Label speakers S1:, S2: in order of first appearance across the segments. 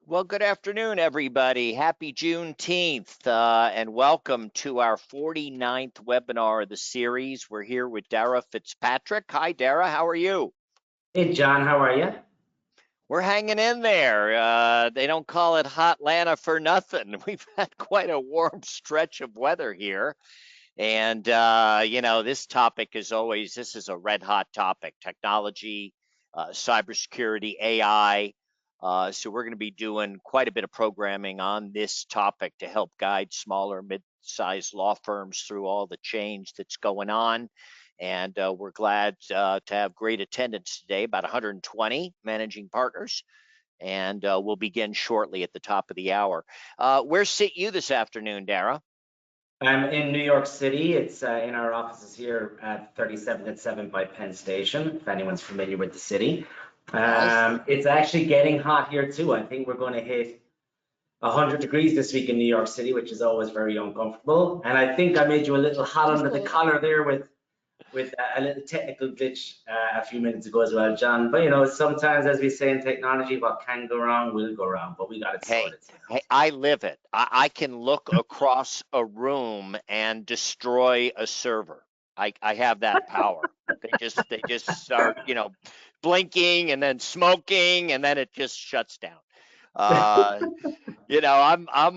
S1: Well, good afternoon, everybody. Happy Juneteenth, and welcome to our 49th webinar of the series. We're here with Darragh Fitzpatrick. Hi, Darragh. How are you?
S2: Hey, John. How are you?
S1: We're hanging in there. They don't call it Hotlanta for nothing. We've had quite a warm stretch of weather here. And, this topic is always, this is a red hot topic, technology, cybersecurity, AI. So we're going to be doing quite a bit of programming on this topic to help guide smaller, mid-sized law firms through all the change that's going on. And we're glad to have great attendance today, about 120 managing partners. And we'll begin shortly at the top of the hour. Where sit you this afternoon, Darragh?
S2: I'm in New York City. It's in our offices here at 37th and 7th by Penn Station, if anyone's familiar with the city. It's actually getting hot here too. I think we're going to hit 100 degrees this week in New York City, which is always very uncomfortable. And I think I made you a little hot under the collar there with a little technical glitch a few minutes ago as well, John. But sometimes, as we say in technology, what can go wrong will go wrong, but we got it sorted.
S1: Hey, I live it. I can look across a room and destroy a server. I have that power. They just start, blinking and then smoking, and then it just shuts down. I'm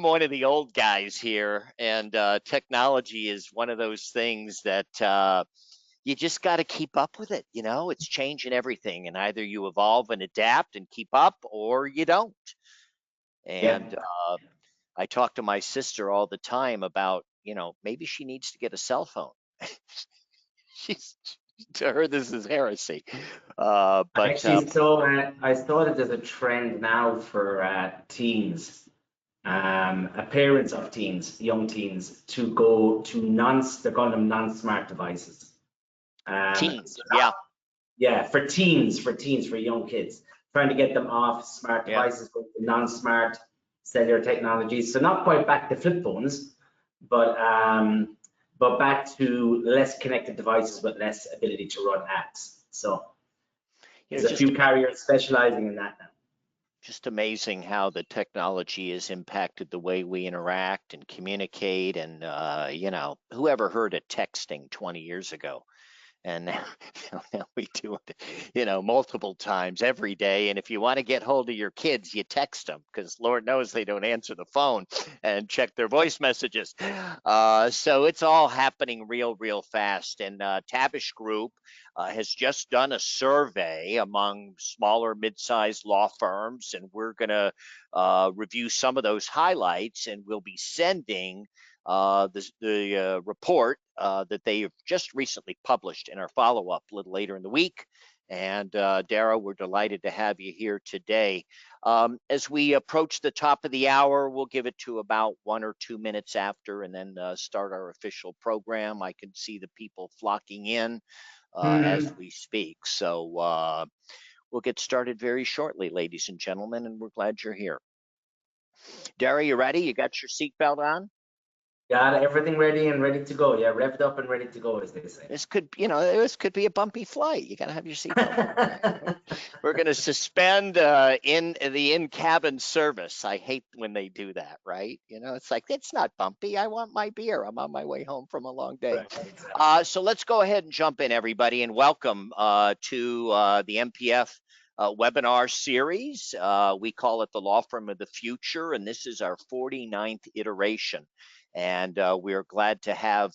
S1: one of the old guys here, and technology is one of those things that you just got to keep up with it. It's changing everything, and either you evolve and adapt and keep up, or you don't. And I talk to my sister all the time about, maybe she needs to get a cell phone. To her, this is heresy.
S2: I saw that there's a trend now for teens, parents of teens, young teens, to go to they're calling them non-smart devices.
S1: Teens,
S2: for teens, for young kids, trying to get them off smart devices, go to non-smart cellular technologies. So not quite back to flip phones, but back to less connected devices with less ability to run apps. So there's a few carriers specializing in that now.
S1: Just amazing how the technology has impacted the way we interact and communicate. And, whoever heard of texting 20 years ago? And now we do it, multiple times every day. And if you want to get hold of your kids, you text them, because Lord knows they don't answer the phone and check their voice messages. So it's all happening real fast. And Tabush Group has just done a survey among smaller, mid-sized law firms, and we're going to review some of those highlights, and we'll be sending the report that they have just recently published in our follow-up a little later in the week. And Darragh, we're delighted to have you here today. As we approach the top of the hour, we'll give it to about 1 or 2 minutes after, and then start our official program. I can see the people flocking in as we speak. So we'll get started very shortly, ladies and gentlemen, and we're glad you're here. Darragh, you ready? You got your seatbelt on?
S2: Got everything ready and ready to go. Yeah, revved up and ready to go, as they say.
S1: This could be a bumpy flight. You got to have your seatbelt. We're going to suspend in-cabin service. I hate when they do that, right? It's like, it's not bumpy. I want my beer. I'm on my way home from a long day.
S2: Right, exactly.
S1: So let's go ahead and jump in, everybody, and welcome to the MPF webinar series. We call it the Law Firm of the Future, and this is our 49th iteration. And we're glad to have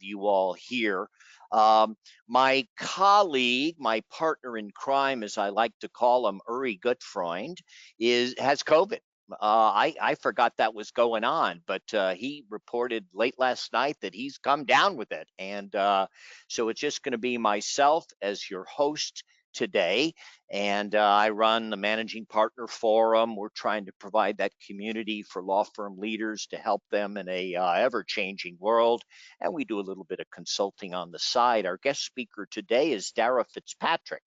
S1: you all here. My colleague, my partner in crime, as I like to call him, Uri Gutfreund, has COVID. I forgot that was going on, but he reported late last night that he's come down with it. And so it's just going to be myself as your host today, and I run the Managing Partner Forum. We're trying to provide that community for law firm leaders to help them in a ever-changing world, and we do a little bit of consulting on the side. Our guest speaker today is Darragh Fitzpatrick,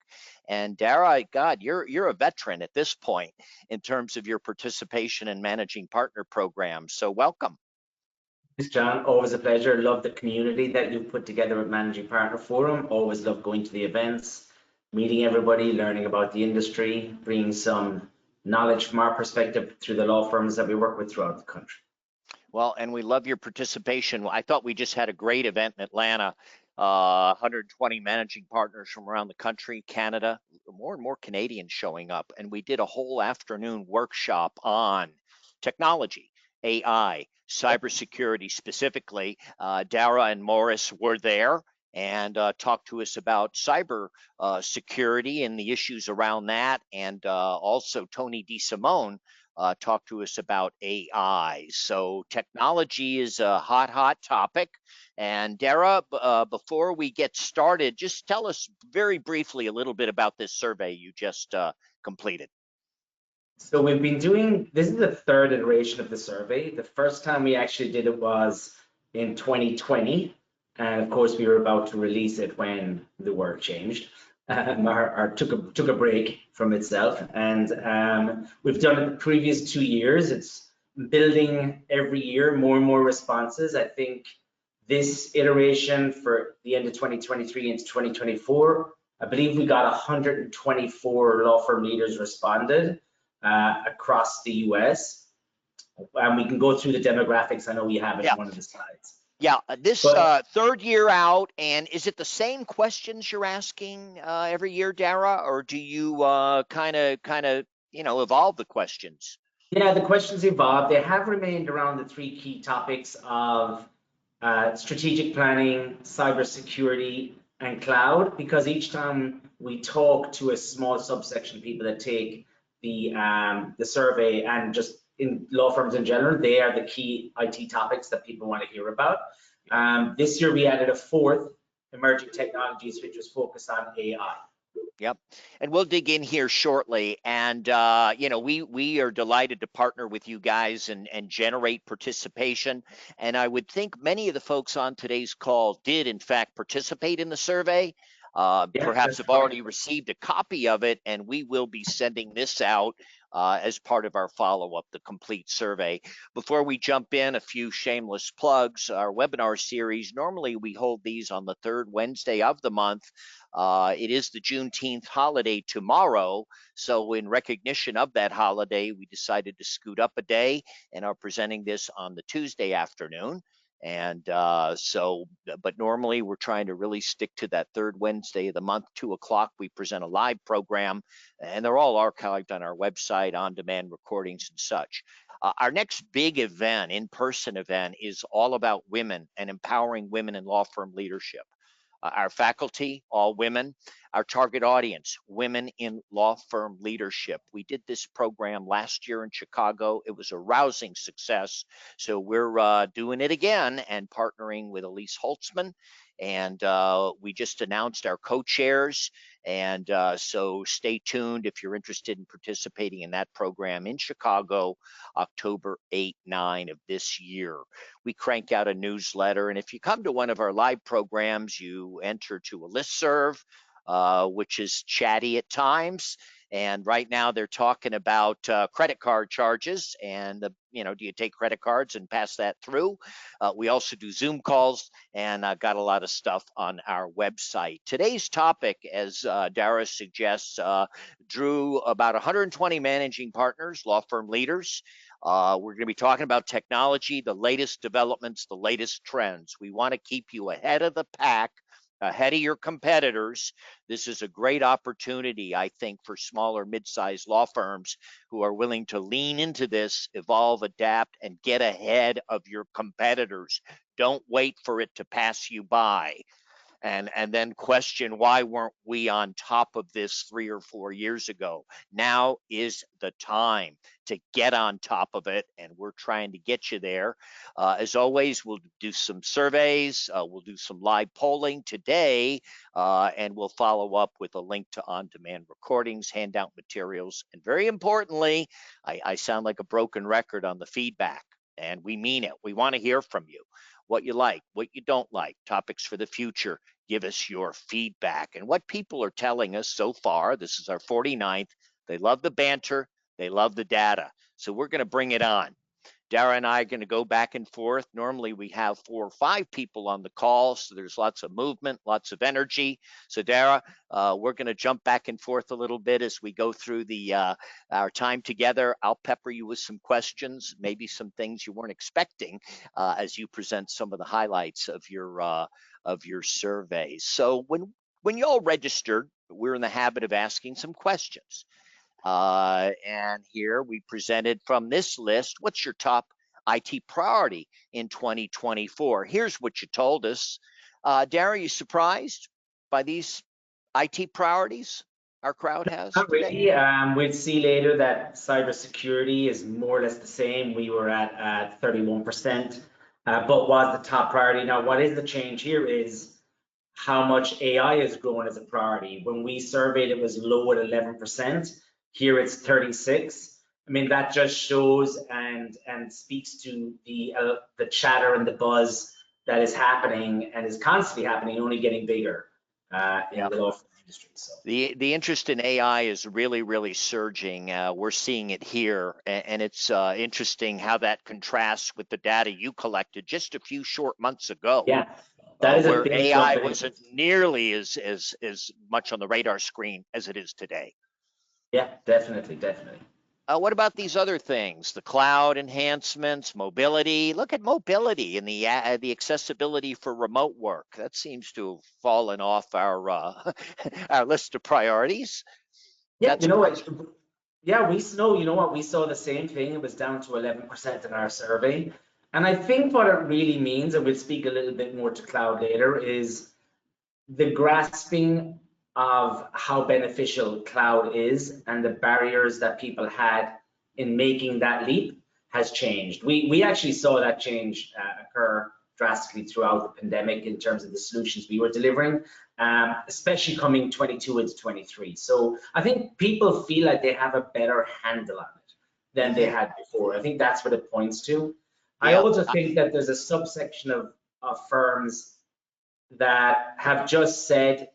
S1: and Darragh, God, you're a veteran at this point in terms of your participation in Managing Partner programs, so welcome.
S2: Thanks, John. Always a pleasure. Love the community that you've put together with Managing Partner Forum. Always love going to the events, meeting everybody, learning about the industry, bringing some knowledge from our perspective through the law firms that we work with throughout the country.
S1: Well, and we love your participation. I thought we just had a great event in Atlanta. 120 managing partners from around the country, Canada, more and more Canadians showing up. And we did a whole afternoon workshop on technology, AI, cybersecurity specifically. Darragh and Morris were there and talked to us about cyber security and the issues around that. And also Tony DeSimone talk to us about AI. So technology is a hot topic. And Darragh, before we get started, just tell us very briefly a little bit about this survey you just completed.
S2: So we've been doing, this is the third iteration of the survey. The first time we actually did it was in 2020. And of course, we were about to release it when the world changed. Took a break from itself, and we've done it the previous 2 years. It's building every year more and more responses. I think this iteration for the end of 2023 into 2024, I believe we got 124 law firm leaders responded across the US, and we can go through the demographics. I know we have it in one of the slides.
S1: Yeah, this third year out, and is it the same questions you're asking every year, Darragh, or do you kind of evolve the questions?
S2: Yeah, the questions evolve. They have remained around the 3 key topics of strategic planning, cybersecurity, and cloud, because each time we talk to a small subsection of people that take the survey, and just in law firms in general, they are the key IT topics that people want to hear about. This year we added a 4th, emerging technologies, which was focused on AI.
S1: Yep, and we'll dig in here shortly. And we are delighted to partner with you guys and generate participation. And I would think many of the folks on today's call did in fact participate in the survey. Perhaps have already received a copy of it, and we will be sending this out as part of our follow-up, the complete survey. Before we jump in, a few shameless plugs. Our webinar series, normally we hold these on the 3rd Wednesday of the month. It is the Juneteenth holiday tomorrow, so in recognition of that holiday, we decided to scoot up a day and are presenting this on the Tuesday afternoon. And but normally we're trying to really stick to that 3rd Wednesday of the month, 2 o'clock. We present a live program, and they're all archived on our website, on-demand recordings and such. Our next big event, in-person event, is all about women and empowering women in law firm leadership. Our faculty, all women. Our target audience, women in law firm leadership. We did this program last year in Chicago. It was a rousing success. So we're doing it again and partnering with Elise Holtzman. And we just announced our co-chairs. And so stay tuned if you're interested in participating in that program in Chicago, October 8, 9 of this year. We crank out a newsletter. And if you come to one of our live programs, you enter to a listserv, which is chatty at times. And right now they're talking about credit card charges and, do you take credit cards and pass that through? We also do Zoom calls, and I've got a lot of stuff on our website. Today's topic, as Darragh suggests, drew about 120 managing partners, law firm leaders. We're going to be talking about technology, the latest developments, the latest trends. We want to keep you ahead of the pack, ahead of your competitors. This is a great opportunity, I think, for smaller, mid-sized law firms who are willing to lean into this, evolve, adapt, and get ahead of your competitors. Don't wait for it to pass you by. And then question, why weren't we on top of this 3 or 4 years ago? Now is the time to get on top of it, and we're trying to get you there. As always, we'll do some surveys, we'll do some live polling today, and we'll follow up with a link to on-demand recordings, handout materials, and very importantly, I sound like a broken record on the feedback, and we mean it. We want to hear from you. What you like, what you don't like, topics for the future. Give us your feedback. And what people are telling us so far, this is our 49th, they love the banter, they love the data. So we're going to bring it on. Darragh and I are going to go back and forth. Normally we have 4 or 5 people on the call, so there's lots of movement, lots of energy. So Darragh, we're going to jump back and forth a little bit as we go through our time together. I'll pepper you with some questions, maybe some things you weren't expecting as you present some of the highlights of your surveys. So when you all registered, we're in the habit of asking some questions. And here we presented from this list, what's your top IT priority in 2024? Here's what you told us. Darragh, are you surprised by these IT priorities our crowd has
S2: Not
S1: today?
S2: really. We'll see later that cybersecurity is more or less the same. We were at 31%, but was the top priority. Now, what is the change here is how much AI is growing as a priority. When we surveyed, it was low at 11%. Here it's 36. I mean, that just shows and speaks to the chatter and the buzz that is happening and is constantly happening, only getting bigger in the law firm industry. So
S1: the interest in AI is really surging. We're seeing it here, and it's interesting how that contrasts with the data you collected just a few short months ago.
S2: yeah, that is a
S1: where
S2: big
S1: AI
S2: jump.
S1: wasn't nearly as much on the radar screen as it is today.
S2: Yeah, definitely.
S1: What about these other things? The cloud enhancements, mobility. Look at mobility and the accessibility for remote work. That seems to have fallen off our our list of priorities.
S2: Yeah,
S1: That's right.
S2: yeah, you know what, we saw the same thing. It was down to 11% in our survey. And I think what it really means, and we'll speak a little bit more to cloud later, is the grasping of how beneficial cloud is and the barriers that people had in making that leap has changed. We actually saw that change occur drastically throughout the pandemic in terms of the solutions we were delivering, especially coming 22 into 23. So I think people feel like they have a better handle on it than they had before. I think that's what it points to. I
S1: Yeah.
S2: also think that there's a subsection of firms that have just said,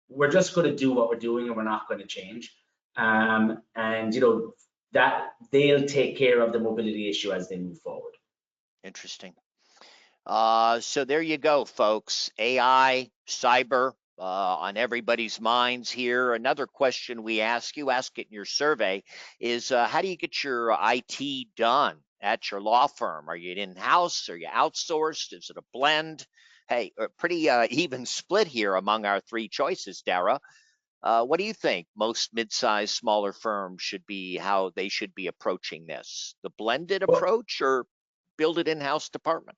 S2: we're just going to do what we're doing and we're not going to change. And you know, that they'll take care of the mobility issue as they move forward.
S1: Interesting. So there you go, folks. AI, cyber, on everybody's minds here. Another question we ask it in your survey, is how do you get your IT done at your law firm? Are you in-house? Are you outsourced? Is it a blend? Hey, a pretty even split here among our 3 choices, Darragh. What do you think most mid-sized, smaller firms how they should be approaching this? The blended approach or build it in-house department?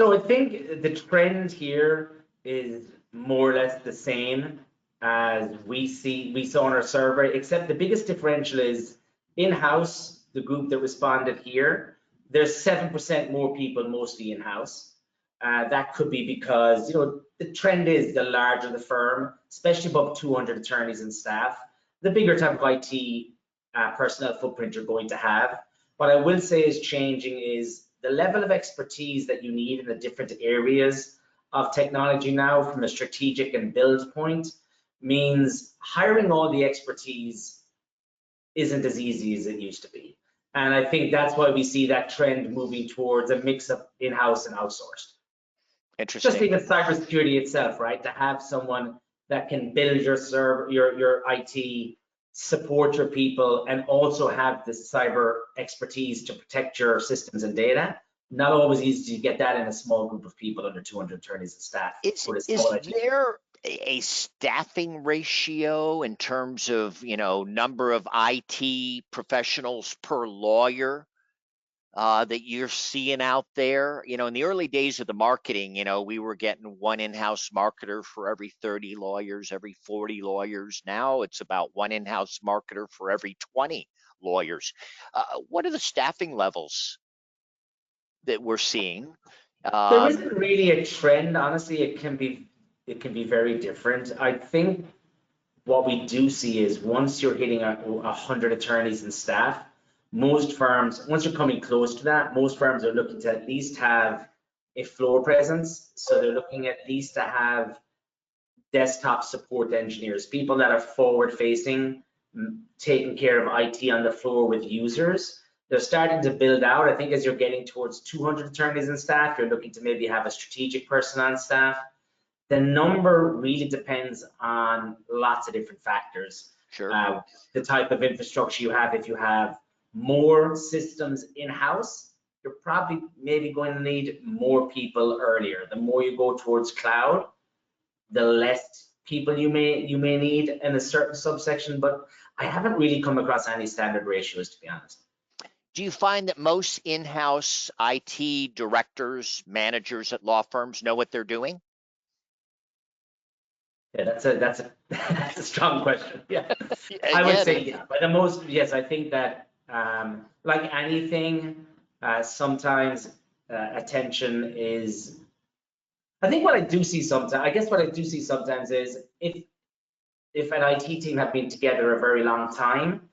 S2: So I think the trend here is more or less the same as we saw in our survey, except the biggest differential is in-house, the group that responded here, there's 7% more people mostly in-house. That could be because, you know, the trend is the larger the firm, especially above 200 attorneys and staff, the bigger type of IT personnel footprint you're going to have. What I will say is changing is the level of expertise that you need in the different areas of technology now from a strategic and build point means hiring all the expertise isn't as easy as it used to be. And I think that's why we see that trend moving towards a mix of in-house and outsourced.
S1: Interesting.
S2: Just even cybersecurity itself, right? To have someone that can build your IT, support your people, and also have the cyber expertise to protect your systems and data. Not always easy to get that in a small group of people under 200 attorneys and staff.
S1: Is there a staffing ratio in terms of, you know, number of IT professionals per lawyer that you're seeing out there? You know, in the early days of the marketing, you know, we were getting 1 in-house marketer for every 30 lawyers, every 40 lawyers. Now it's about 1 in-house marketer for every 20 lawyers. What are the staffing levels that we're seeing?
S2: There isn't really a trend, honestly. It can be very different. I think what we do see is once you're hitting 100 attorneys and staff, most firms, once you're coming close to that, most firms are looking to at least have a floor presence. So they're looking at least to have desktop support engineers, people that are forward facing, taking care of IT on the floor with users. They're starting to build out. I think as you're getting towards 200 attorneys and staff, you're looking to maybe have a strategic person on staff. The number really depends on lots of different factors.
S1: Sure.
S2: The type of infrastructure you have. If you have more systems in-house, you're probably maybe going to need more people earlier. The more you go towards cloud, the less people you may need in a certain subsection. But I haven't really come across any standard ratios, to be honest.
S1: Do you find that most in-house IT directors, managers at law firms know what they're doing?
S2: Yeah, that's a strong question. Yeah, I would
S1: Again,
S2: say yeah. But the most, yes, I think that like anything, sometimes attention is. I think what I do see sometimes, I guess what I do see sometimes is if an IT team have been together a very long time,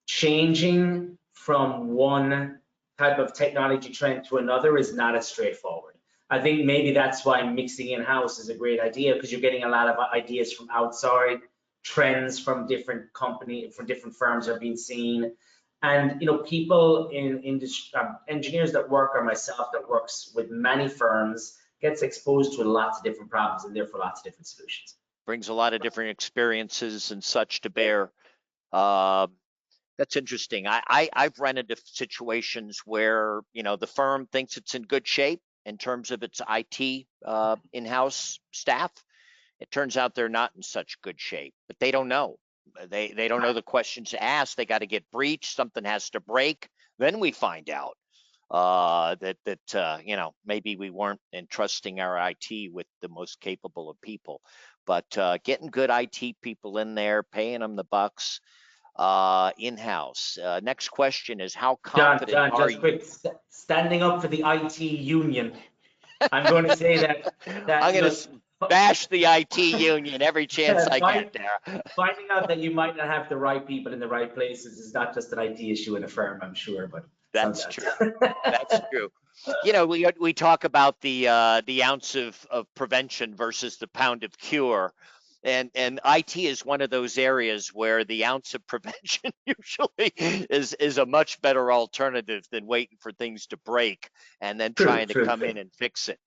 S2: changing from one type of technology trend to another is not as straightforward. I think maybe that's why mixing in-house is a great idea, because you're getting a lot of ideas from outside, trends from different companies, from different firms are being seen. And people in industry, engineers that work, or myself that works with many firms, gets exposed to lots of different problems and therefore lots of different solutions.
S1: Brings a lot of different experiences and such to bear. That's interesting. I've run into situations where, the firm thinks it's in good shape in terms of its IT in-house staff. It turns out they're not in such good shape, but they don't know. They don't know the questions to ask. They got to get breached. Something has to break. Then we find out that maybe we weren't entrusting our IT with the most capable of people. But getting good IT people in there, paying them the bucks in-house. Next question is, how confident
S2: John,
S1: are
S2: just
S1: you?
S2: quick, standing up for the IT union. I'm going to say that
S1: I'm going to bash the IT union every chance I get, Darragh.
S2: Finding out that you might not have the right people in the right places is not just an IT issue in a firm, I'm sure, but
S1: That's true. That's true. We talk about the ounce of prevention versus the pound of cure. And IT is one of those areas where the ounce of prevention usually is a much better alternative than waiting for things to break and then trying to come in and fix it,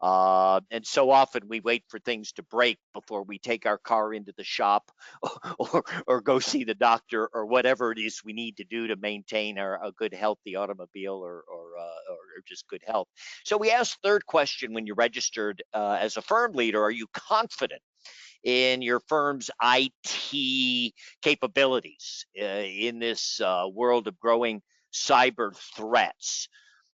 S1: and so often we wait for things to break before we take our car into the shop or go see the doctor or whatever it is we need to do to maintain a good, healthy automobile or just good health. So we asked third question: when you registered as a firm leader, are you confident in your firm's IT capabilities in this world of growing cyber threats?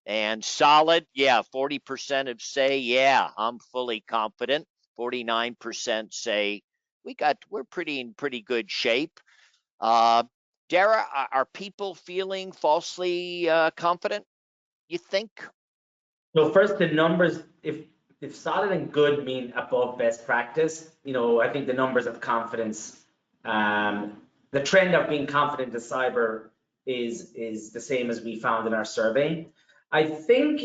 S1: And solid, yeah, 40% of say, yeah, I'm fully confident. 49% say we're in pretty good shape. Darragh, are people feeling falsely confident, you think?
S2: So first, the numbers, if solid and good mean above best practice, I think the numbers of confidence, the trend of being confident in cyber is the same as we found in our survey. I think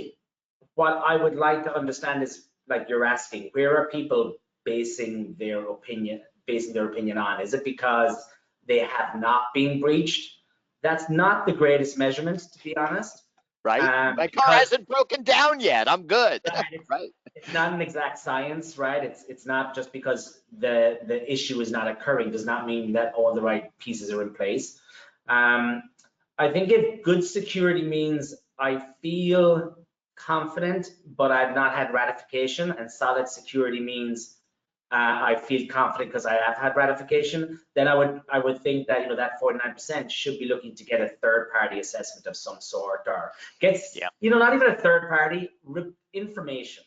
S2: what I would like to understand is, like you're asking, where are people basing their opinion on? Is it because they have not been breached? That's not the greatest measurement, to be honest.
S1: Right? My car hasn't broken down yet. I'm good. Right.
S2: It's not an exact science, right? It's not just because the issue is not occurring does not mean that all the right pieces are in place. I think if good security means I feel confident, but I've not had ratification, and solid security means I feel confident because I have had ratification, then I would think that that 49% should be looking to get a third-party assessment of some sort, or gets not even a third-party information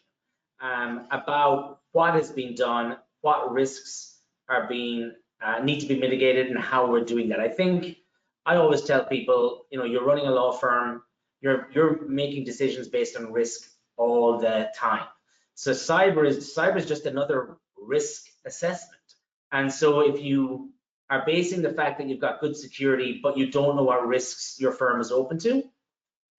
S2: about what has been done, what risks are need to be mitigated, and how we're doing that. I think I always tell people, you're running a law firm, you're making decisions based on risk all the time. So cyber is just another risk assessment. And so if you are basing the fact that you've got good security, but you don't know what risks your firm is open to,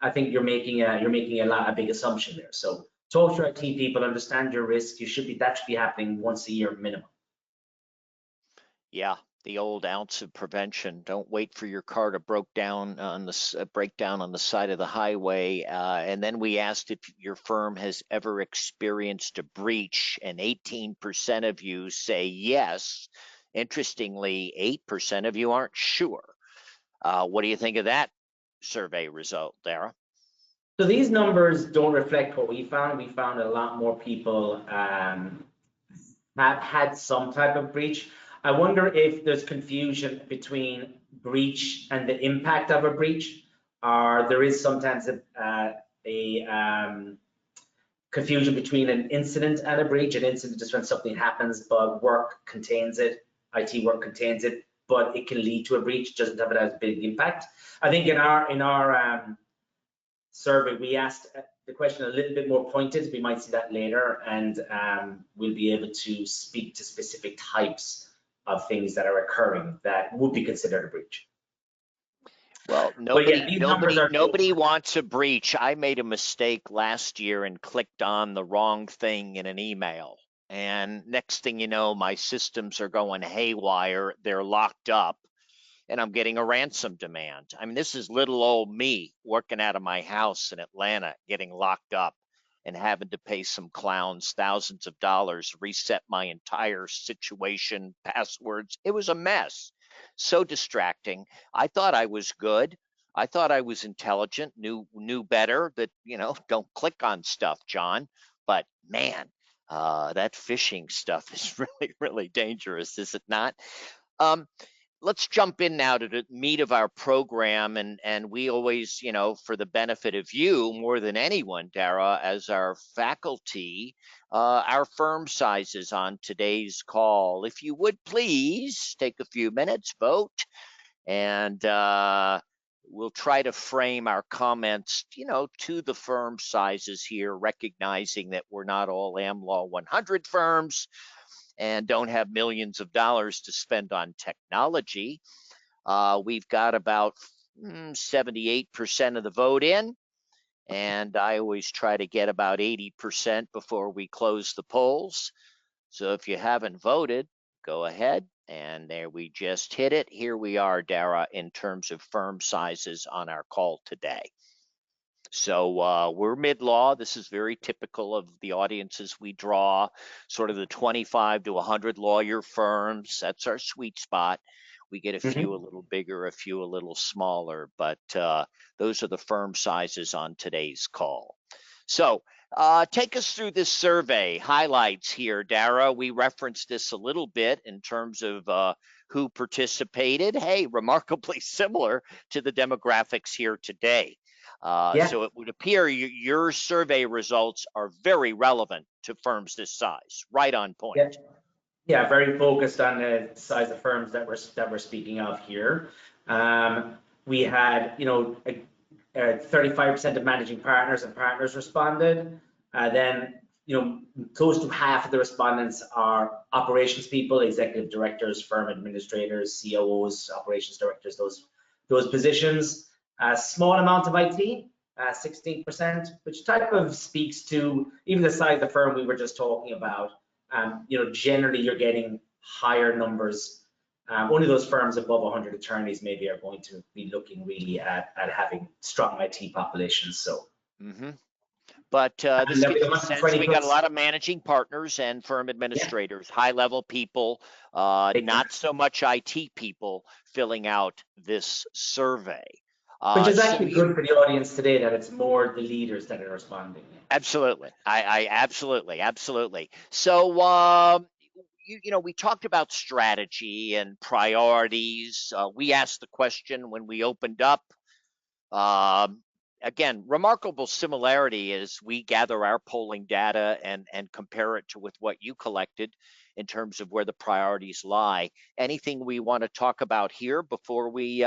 S2: I think you're making a big assumption there. So talk to your IT people, understand your risk. That should be happening once a year minimum.
S1: Yeah, The old ounce of prevention. Don't wait for your car to break down on the side of the highway. And then we asked if your firm has ever experienced a breach, and 18% of you say yes. Interestingly, 8% of you aren't sure. What do you think of that survey result, Darragh?
S2: So these numbers don't reflect what we found. We found a lot more people have had some type of breach. I wonder if there's confusion between breach and the impact of a breach, or there is sometimes a confusion between an incident and a breach. An incident is when something happens, but work contains it, IT work contains it, but it can lead to a breach, doesn't have it as a big impact. I think in our survey, we asked the question a little bit more pointed. We might see that later, and we'll be able to speak to specific types of things that are occurring that would be considered a breach.
S1: Well, nobody wants a breach. I made a mistake last year and clicked on the wrong thing in an email. And next thing you know, my systems are going haywire. They're locked up, and I'm getting a ransom demand. I mean, this is little old me working out of my house in Atlanta, getting locked up and having to pay some clowns thousands of dollars, reset my entire situation, passwords. It was a mess. So distracting. I thought I was good. I thought I was intelligent, knew better that, don't click on stuff, John. But man, that phishing stuff is really, really dangerous, is it not? Let's jump in now to the meat of our program, and we always, for the benefit of you more than anyone, Darragh, as our faculty, our firm sizes on today's call. If you would please take a few minutes, vote, and we'll try to frame our comments, to the firm sizes here, recognizing that we're not all AmLaw 100 firms and don't have millions of dollars to spend on technology. We've got about 78% of the vote in, and I always try to get about 80% before we close the polls. So if you haven't voted, go ahead. And there, we just hit it. Here we are, Darragh, in terms of firm sizes on our call today. So we're mid-law. This is very typical of the audiences we draw, sort of the 25 to 100 lawyer firms. That's our sweet spot. We get a few a little bigger, a few a little smaller, but those are the firm sizes on today's call. So take us through this survey highlights here, Darragh. We referenced this a little bit in terms of who participated. Hey, remarkably similar to the demographics here today. So it would appear your survey results are very relevant to firms this size, right on point.
S2: Yeah, very focused on the size of firms that we're speaking of here. We had, 35% of managing partners and partners responded. Then, close to half of the respondents are operations people, executive directors, firm administrators, COOs, operations directors, those positions. A small amount of IT, 16%, which type of speaks to even the size of the firm we were just talking about. Generally you're getting higher numbers. Only those firms above 100 attorneys maybe are going to be looking really at having strong IT populations. So.
S1: But this gives you a sense we got a lot of managing partners and firm administrators, high-level people, not so much IT people filling out this survey.
S2: Which is actually good for the audience today, that it's more the leaders that are responding.
S1: Absolutely. I absolutely. So, we talked about strategy and priorities. We asked the question when we opened up. Again, remarkable similarity as we gather our polling data and compare it to with what you collected in terms of where the priorities lie. Anything we want to talk about here before we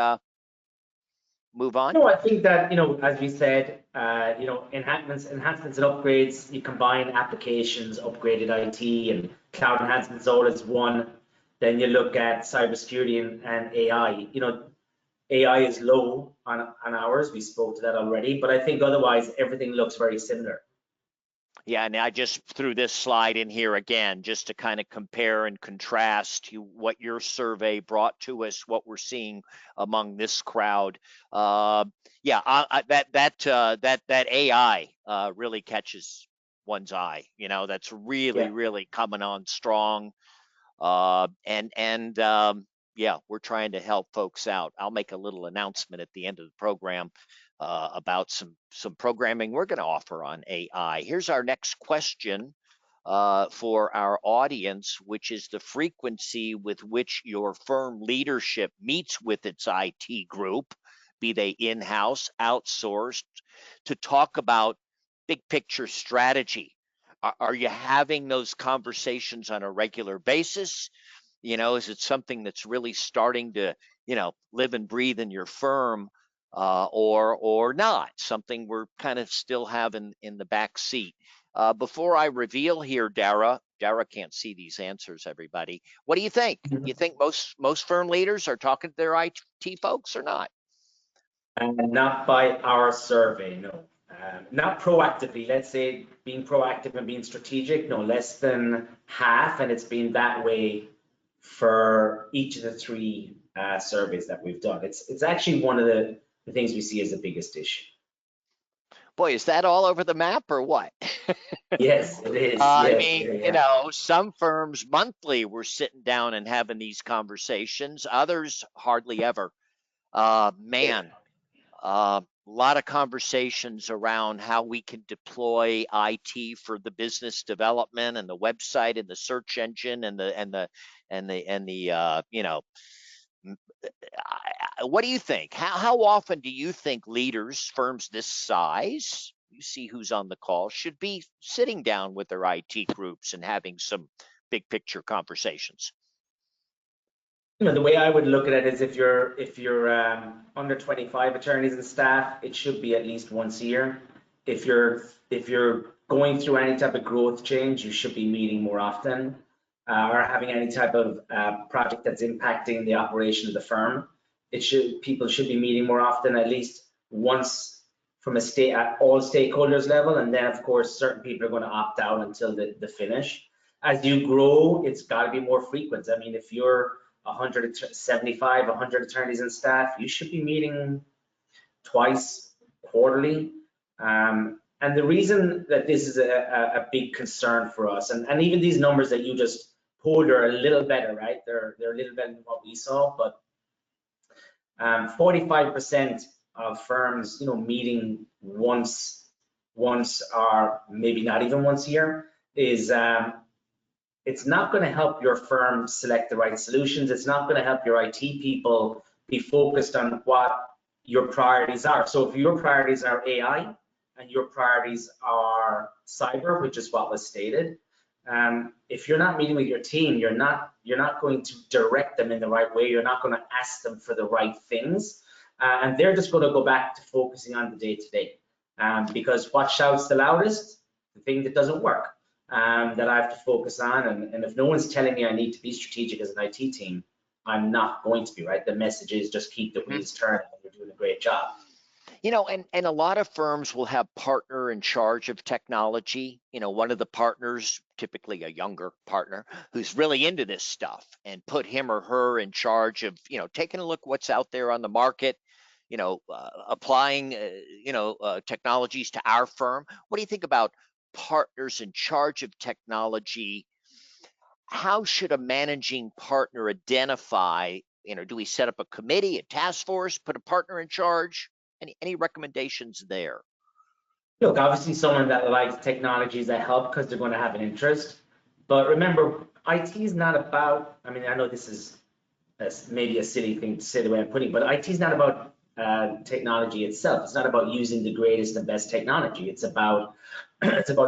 S1: move on?
S2: No, I think that, as we said, enhancements and upgrades, you combine applications, upgraded IT, and cloud enhancements all as one. Then you look at cybersecurity and AI. AI is low on ours. We spoke to that already, but I think otherwise everything looks very similar.
S1: Yeah, and I just threw this slide in here again, just to kind of compare and contrast what your survey brought to us, what we're seeing among this crowd. Yeah, that AI really catches one's eye. That's really,
S2: Yeah.
S1: really coming on strong. Yeah, we're trying to help folks out. I'll make a little announcement at the end of the program about some programming we're going to offer on AI. Here's our next question for our audience, which is the frequency with which your firm leadership meets with its IT group, be they in-house, outsourced, to talk about big picture strategy. Are you having those conversations on a regular basis? Is it something that's really starting to, live and breathe in your firm, or not? Something we're kind of still having in the back seat. Before I reveal here, Darragh can't see these answers, everybody. What do you think? You think most firm leaders are talking to their IT folks or not?
S2: And not by our survey, no. Not proactively, let's say being proactive and being strategic, no, less than half, and it's been that way for each of the three surveys that we've done. It's actually one of the things we see as the biggest issue.
S1: Boy, is that all over the map or what?
S2: Yes, it is.
S1: I
S2: Yes,
S1: mean,
S2: yeah.
S1: some firms monthly were sitting down and having these conversations, others hardly ever. Man, a lot of conversations around how we can deploy IT for the business development and the website and the search engine what do you think? How often do you think leaders, firms this size, you see who's on the call, should be sitting down with their IT groups and having some big picture conversations?
S2: The way I would look at it is if you're under 25 attorneys and staff, it should be at least once a year. If you're going through any type of growth change, you should be meeting more often, or having any type of project that's impacting the operation of the firm. People should be meeting more often, at least once from at all stakeholders level, and then of course certain people are going to opt out until the finish. As you grow, it's got to be more frequent. I mean, if you're 175, 100 attorneys and staff, you should be meeting twice quarterly. And the reason that this is a big concern for us, and even these numbers that you just pulled are a little better, right? They're a little better than what we saw, but 45% of firms, meeting once or maybe not even once a year is it's not going to help your firm select the right solutions. It's not going to help your IT people be focused on what your priorities are. So if your priorities are AI and your priorities are cyber, which is what was stated, if you're not meeting with your team, you're not going to direct them in the right way. You're not going to ask them for the right things, and they're just going to go back to focusing on the day-to-day. Because what shouts the loudest? The thing that doesn't work. That I have to focus on, and if no one's telling me I need to be strategic as an IT team, I'm not going to be, right? The message is just keep the wheels turning, and you're doing a great job.
S1: And a lot of firms will have partner in charge of technology. One of the partners, typically a younger partner, who's really into this stuff, and put him or her in charge of, taking a look what's out there on the market, applying, technologies to our firm. What do you think about partners in charge of technology? How should a managing partner identify, do we set up a committee, a task force, put a partner in charge? Any recommendations there?
S2: Look, obviously someone that likes technologies that help because they're going to have an interest. But remember, IT is not about, I mean, I know this is maybe a silly thing to say the way I'm putting it, but IT is not about technology itself. It's not about using the greatest and best technology. It's about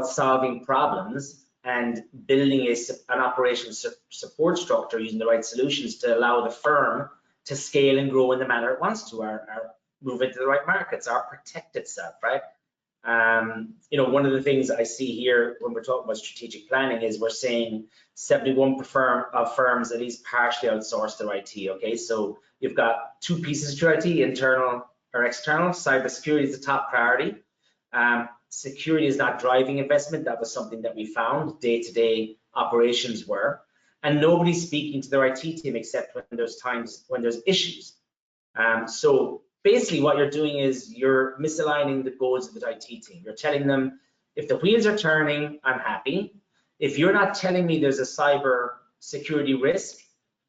S2: solving problems and building an operations support structure using the right solutions to allow the firm to scale and grow in the manner it wants to, or move into the right markets, or protect itself, right? One of the things I see here when we're talking about strategic planning is we're saying 71% of firms at least partially outsource their IT. Okay, so you've got two pieces to your IT, internal or external. Cybersecurity is the top priority. Security is not driving investment. That was something that we found. Day-to-day operations were, and nobody's speaking to their IT team except when there's times when there's issues. So basically what you're doing is you're misaligning the goals of the IT team. You're telling them, if the wheels are turning, I'm happy. If you're not telling me there's a cyber security risk,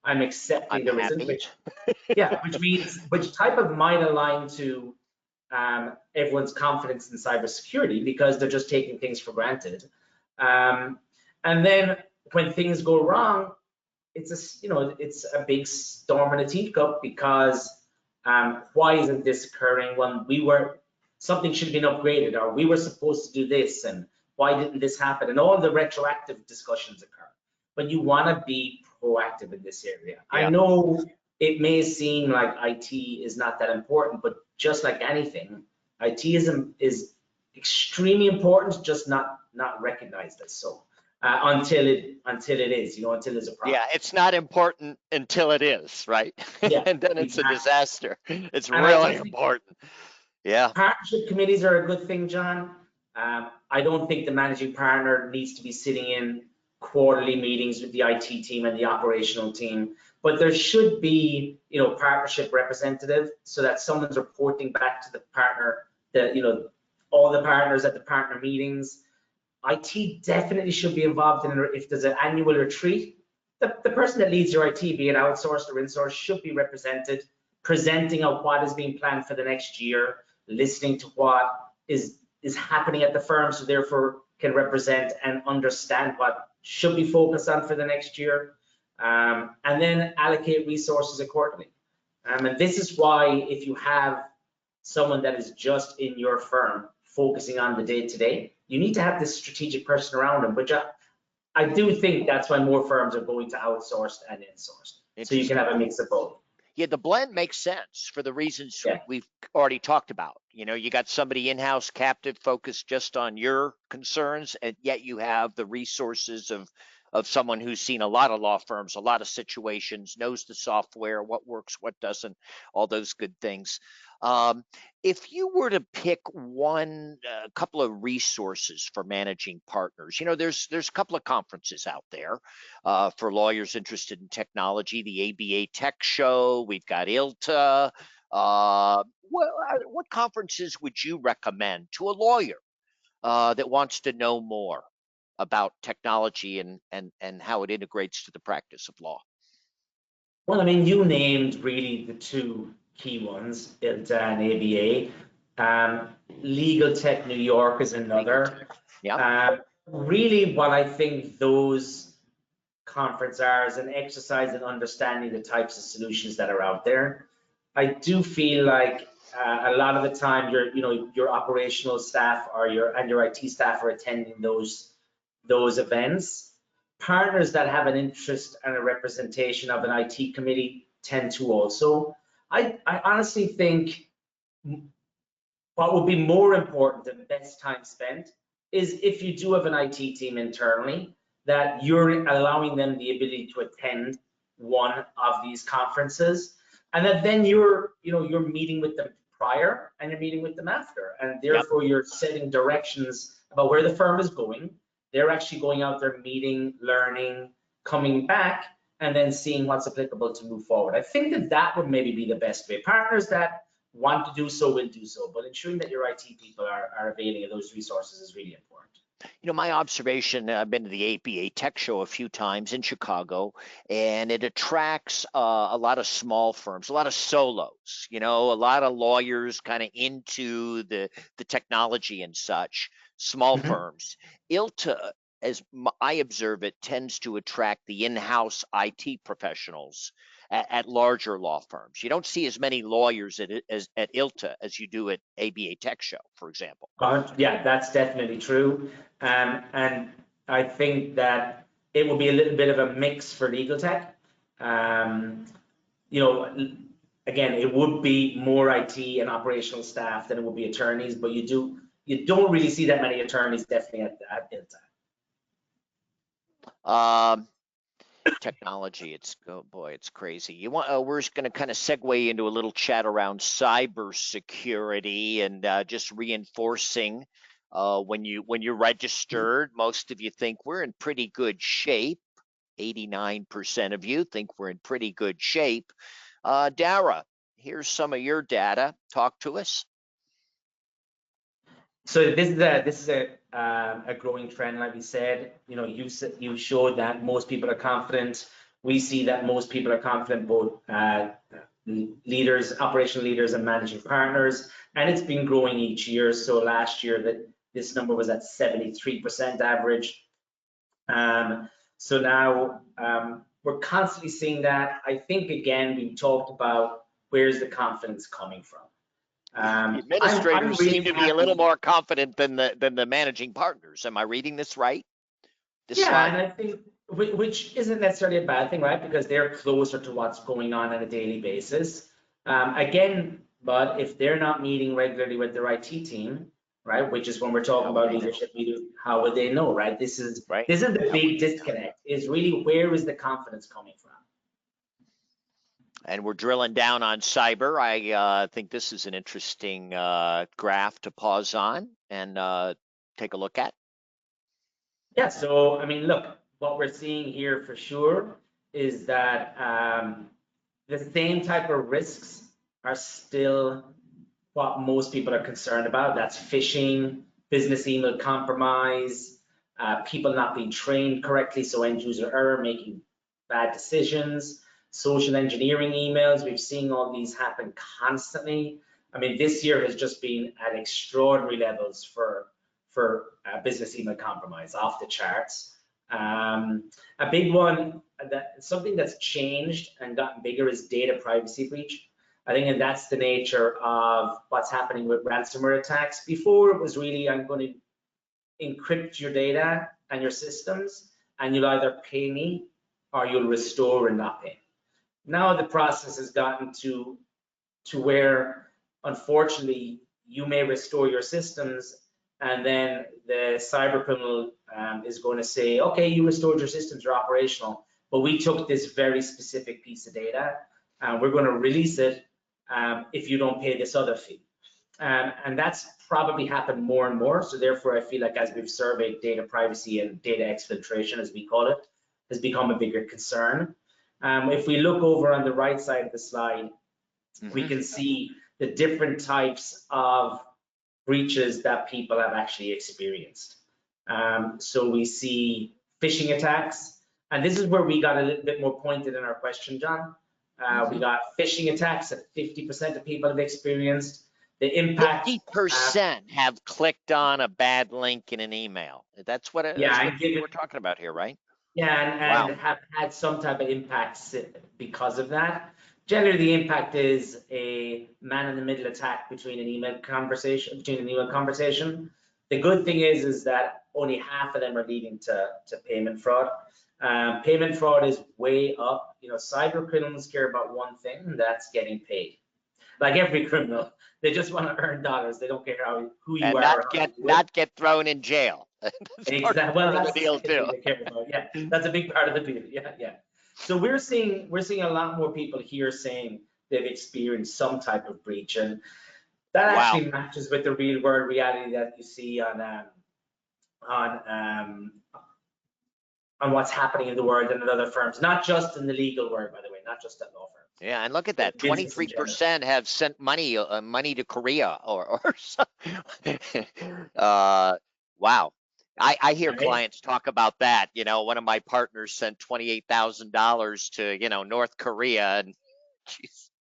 S2: I'm accepting there isn't, which means, which type of might align to everyone's confidence in cybersecurity, because they're just taking things for granted. And then when things go wrong, it's a big storm in a teacup, because why isn't this occurring when something should have been upgraded, or we were supposed to do this, and why didn't this happen? And all the retroactive discussions occur. But you want to be proactive in this area. I know it may seem like IT is not that important, but just like anything, IT is extremely important, just not recognized as so. Until it is, until there's a problem.
S1: Yeah, it's not important until it is, right?
S2: Yeah,
S1: and then it's
S2: exactly.
S1: a disaster. It's
S2: And
S1: really important. Yeah.
S2: Partnership committees are a good thing, John. I don't think the managing partner needs to be sitting in quarterly meetings with the IT team and the operational team, but there should be, partnership representative, so that someone's reporting back to the partner, all the partners at the partner meetings. IT definitely should be involved in it. If there's an annual retreat, the person that leads your IT, be it outsourced or insourced, should be represented, presenting on what is being planned for the next year, listening to what is happening at the firm, so therefore can represent and understand what should be focused on for the next year, and then allocate resources accordingly. And this is why, if you have someone that is just in your firm focusing on the day-to-day, you need to have this strategic person around them, which I do think that's why more firms are going to outsource and insource, so you can have a mix of both.
S1: Yeah, the blend makes sense for the reasons we've already talked about. You got somebody in-house captive focused just on your concerns, and yet you have the resources of someone who's seen a lot of law firms, a lot of situations, knows the software, what works, what doesn't, all those good things. If you were to pick a couple of resources for managing partners, there's a couple of conferences out there for lawyers interested in technology. The ABA Tech Show, we've got ILTA. What conferences would you recommend to a lawyer that wants to know more about technology and how it integrates to the practice of law?
S2: Well, I mean, you named really the two key ones, ILTA and ABA. Legal Tech New York is another. Really, what I think those conferences are is an exercise in understanding the types of solutions that are out there. I do feel like a lot of the time your operational staff and your IT staff are attending those events. Partners that have an interest and a representation of an IT committee tend to also. I honestly think what would be more important and best time spent is if you do have an IT team internally, that you're allowing them the ability to attend one of these conferences, and that then you're meeting with them prior and you're meeting with them after, and therefore you're setting directions about where the firm is going. They're actually going out there, meeting, learning, coming back, and then seeing what's applicable to move forward. I think that would maybe be the best way. Partners that want to do so will do so, but ensuring that your IT people are availing of those resources is really important.
S1: My observation, I've been to the ABA Tech Show a few times in Chicago, and it attracts a lot of small firms, a lot of solos, a lot of lawyers kind of into the technology and such, small firms. ILTA, as I observe it, tends to attract the in-house IT professionals at larger law firms. You don't see as many lawyers at ILTA as you do at ABA Tech Show, for example.
S2: Yeah, that's definitely true. And I think that it will be a little bit of a mix for legal tech. Again, it would be more IT and operational staff than it would be attorneys, but you don't really see that many attorneys definitely at ILTA.
S1: Technology, it's oh boy, it's crazy. You want we're just going to kind of segue into a little chat around cybersecurity and just reinforcing when you're registered, most of you think we're in pretty good shape. 89% of you think we're in pretty good shape. Darragh, here's some of your data. Talk to us.
S2: So this is a growing trend, like we said. You know, you showed that most people are confident. We see that most people are confident, both leaders, operational leaders, and managing partners, and it's been growing each year. So last year, that this number was at 73% average. So now we're constantly seeing that. I think again we talked about where's the confidence coming from.
S1: The
S2: I'm
S1: administrators seem
S2: really
S1: to be a little
S2: happy.
S1: more confident than the managing partners. Am I reading this right? This
S2: Yeah,
S1: slide?
S2: and I think which isn't necessarily a bad thing, right? Because they're closer to what's going on a daily basis. Again, but if they're not meeting regularly with their IT team, right, which is when we're talking
S1: How would
S2: about
S1: they know?
S2: leadership, how would they know, right? This is
S1: Right?
S2: the
S1: How would
S2: big
S1: they know?
S2: disconnect. Is really where is the confidence coming from?
S1: And we're drilling down on cyber. I think this is an interesting graph to pause on and take a look at.
S2: Yeah, so I mean, look, what we're seeing here for sure is that the same type of risks are still what most people are concerned about. That's phishing, business email compromise, people not being trained correctly, so end user error, making bad decisions, social engineering emails. We've seen all these happen constantly. I mean, this year has just been at extraordinary levels for business email compromise, off the charts. A big one, something that's changed and gotten bigger is data privacy breach. I think and that's the nature of what's happening with ransomware attacks. Before it was really, I'm going to encrypt your data and your systems, and you'll either pay me or you'll restore and not pay. Now the process has gotten to where, unfortunately, you may restore your systems, and then the cyber criminal is going to say, okay, you restored your systems, you're operational, but we took this very specific piece of data, and we're going to release it if you don't pay this other fee. And that's probably happened more and more. So therefore, I feel like as we've surveyed, data privacy and data exfiltration, as we call it, has become a bigger concern. If we look over on the right side of the slide, we can see the different types of breaches that people have actually experienced. So we see phishing attacks, and this is where we got a little bit more pointed in our question, John. We got phishing attacks that 50% of people have experienced. The impact.
S1: 50% have clicked on a bad link in an email. That's what we're talking about here, right?
S2: Yeah, and have had some type of impacts because of that. Generally, the impact is a man-in-the-middle attack between an email conversation. The good thing is that only half of them are leading to payment fraud. Payment fraud is way up. You know, cyber criminals care about one thing, and that's getting paid. Like every criminal, they just want to earn dollars. They don't care who you
S1: and
S2: are.
S1: not get thrown in jail.
S2: Exactly. Well, that's
S1: the deal
S2: the
S1: too.
S2: thing they care about. Yeah, that's a big part of the deal. Yeah. So we're seeing a lot more people here saying they've experienced some type of breach, and that actually matches with the real world reality that you see on what's happening in the world and in other firms, not just in the legal world, by the way, not just at law firms.
S1: Yeah, and look at that. 23% have sent money to Korea or something. Wow. I hear clients talk about that. You know, one of my partners sent $28,000 to, North Korea, and geez,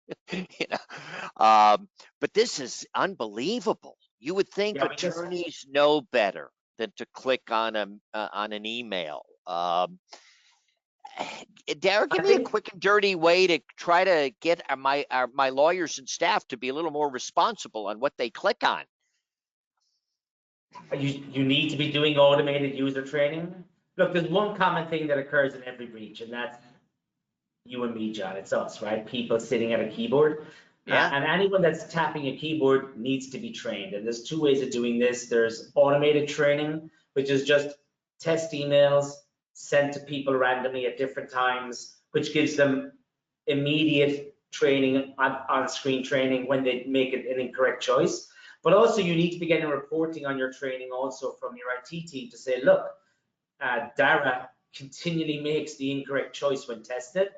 S1: but this is unbelievable. You would think attorneys know better than to click on an email. Darragh, give me a quick and dirty way to try to get my lawyers and staff to be a little more responsible on what they click on.
S2: You need to be doing automated user training. Look, there's one common thing that occurs in every breach, and that's you and me, John. It's us, right? People sitting at a keyboard.
S1: Yeah.
S2: And anyone that's tapping a keyboard needs to be trained. And there's two ways of doing this. There's automated training, which is just test emails, sent to people randomly at different times, which gives them immediate training, on-screen training when they make an incorrect choice. But also you need to be getting reporting on your training also from your IT team to say, look, Darragh continually makes the incorrect choice when tested.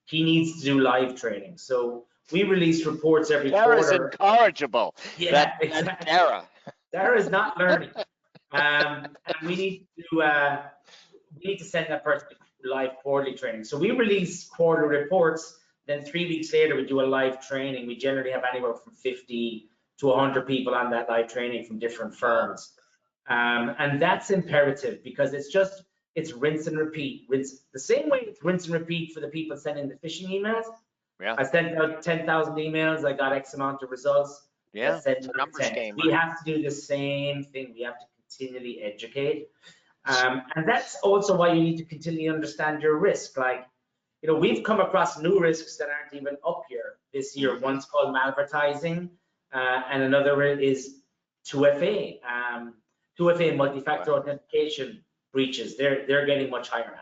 S2: He needs to do live training. So we release reports every
S1: Darragh's
S2: quarter.
S1: incorrigible.
S2: Yeah, exactly.
S1: Darragh.
S2: Darragh is not learning. And we need to send that person to live quarterly training. So we release quarterly reports, then 3 weeks later we do a live training. We generally have anywhere from 50 to 100 people on that live training from different firms. And that's imperative because it's rinse and repeat. The same way it's rinse and repeat for the people sending the phishing emails.
S1: Yeah.
S2: I sent out 10,000 emails, I got X amount of results.
S1: Yeah, it's a numbers game.
S2: We have to do the same thing. We have to continually educate. And that's also why you need to continually understand your risk. Like, we've come across new risks that aren't even up here this year. One's called malvertising, and another is 2FA. 2FA, multi-factor authentication breaches. They're getting much higher now.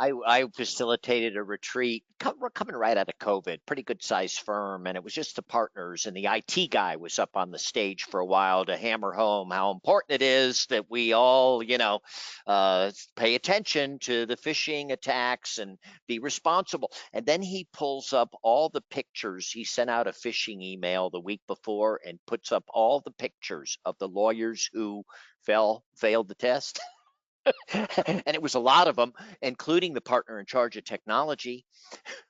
S1: I facilitated a retreat coming right out of COVID, pretty good sized firm, and it was just the partners, and the IT guy was up on the stage for a while to hammer home how important it is that we all, pay attention to the phishing attacks and be responsible. And then he pulls up all the pictures. He sent out a phishing email the week before and puts up all the pictures of the lawyers who failed the test. And it was a lot of them, including the partner in charge of technology,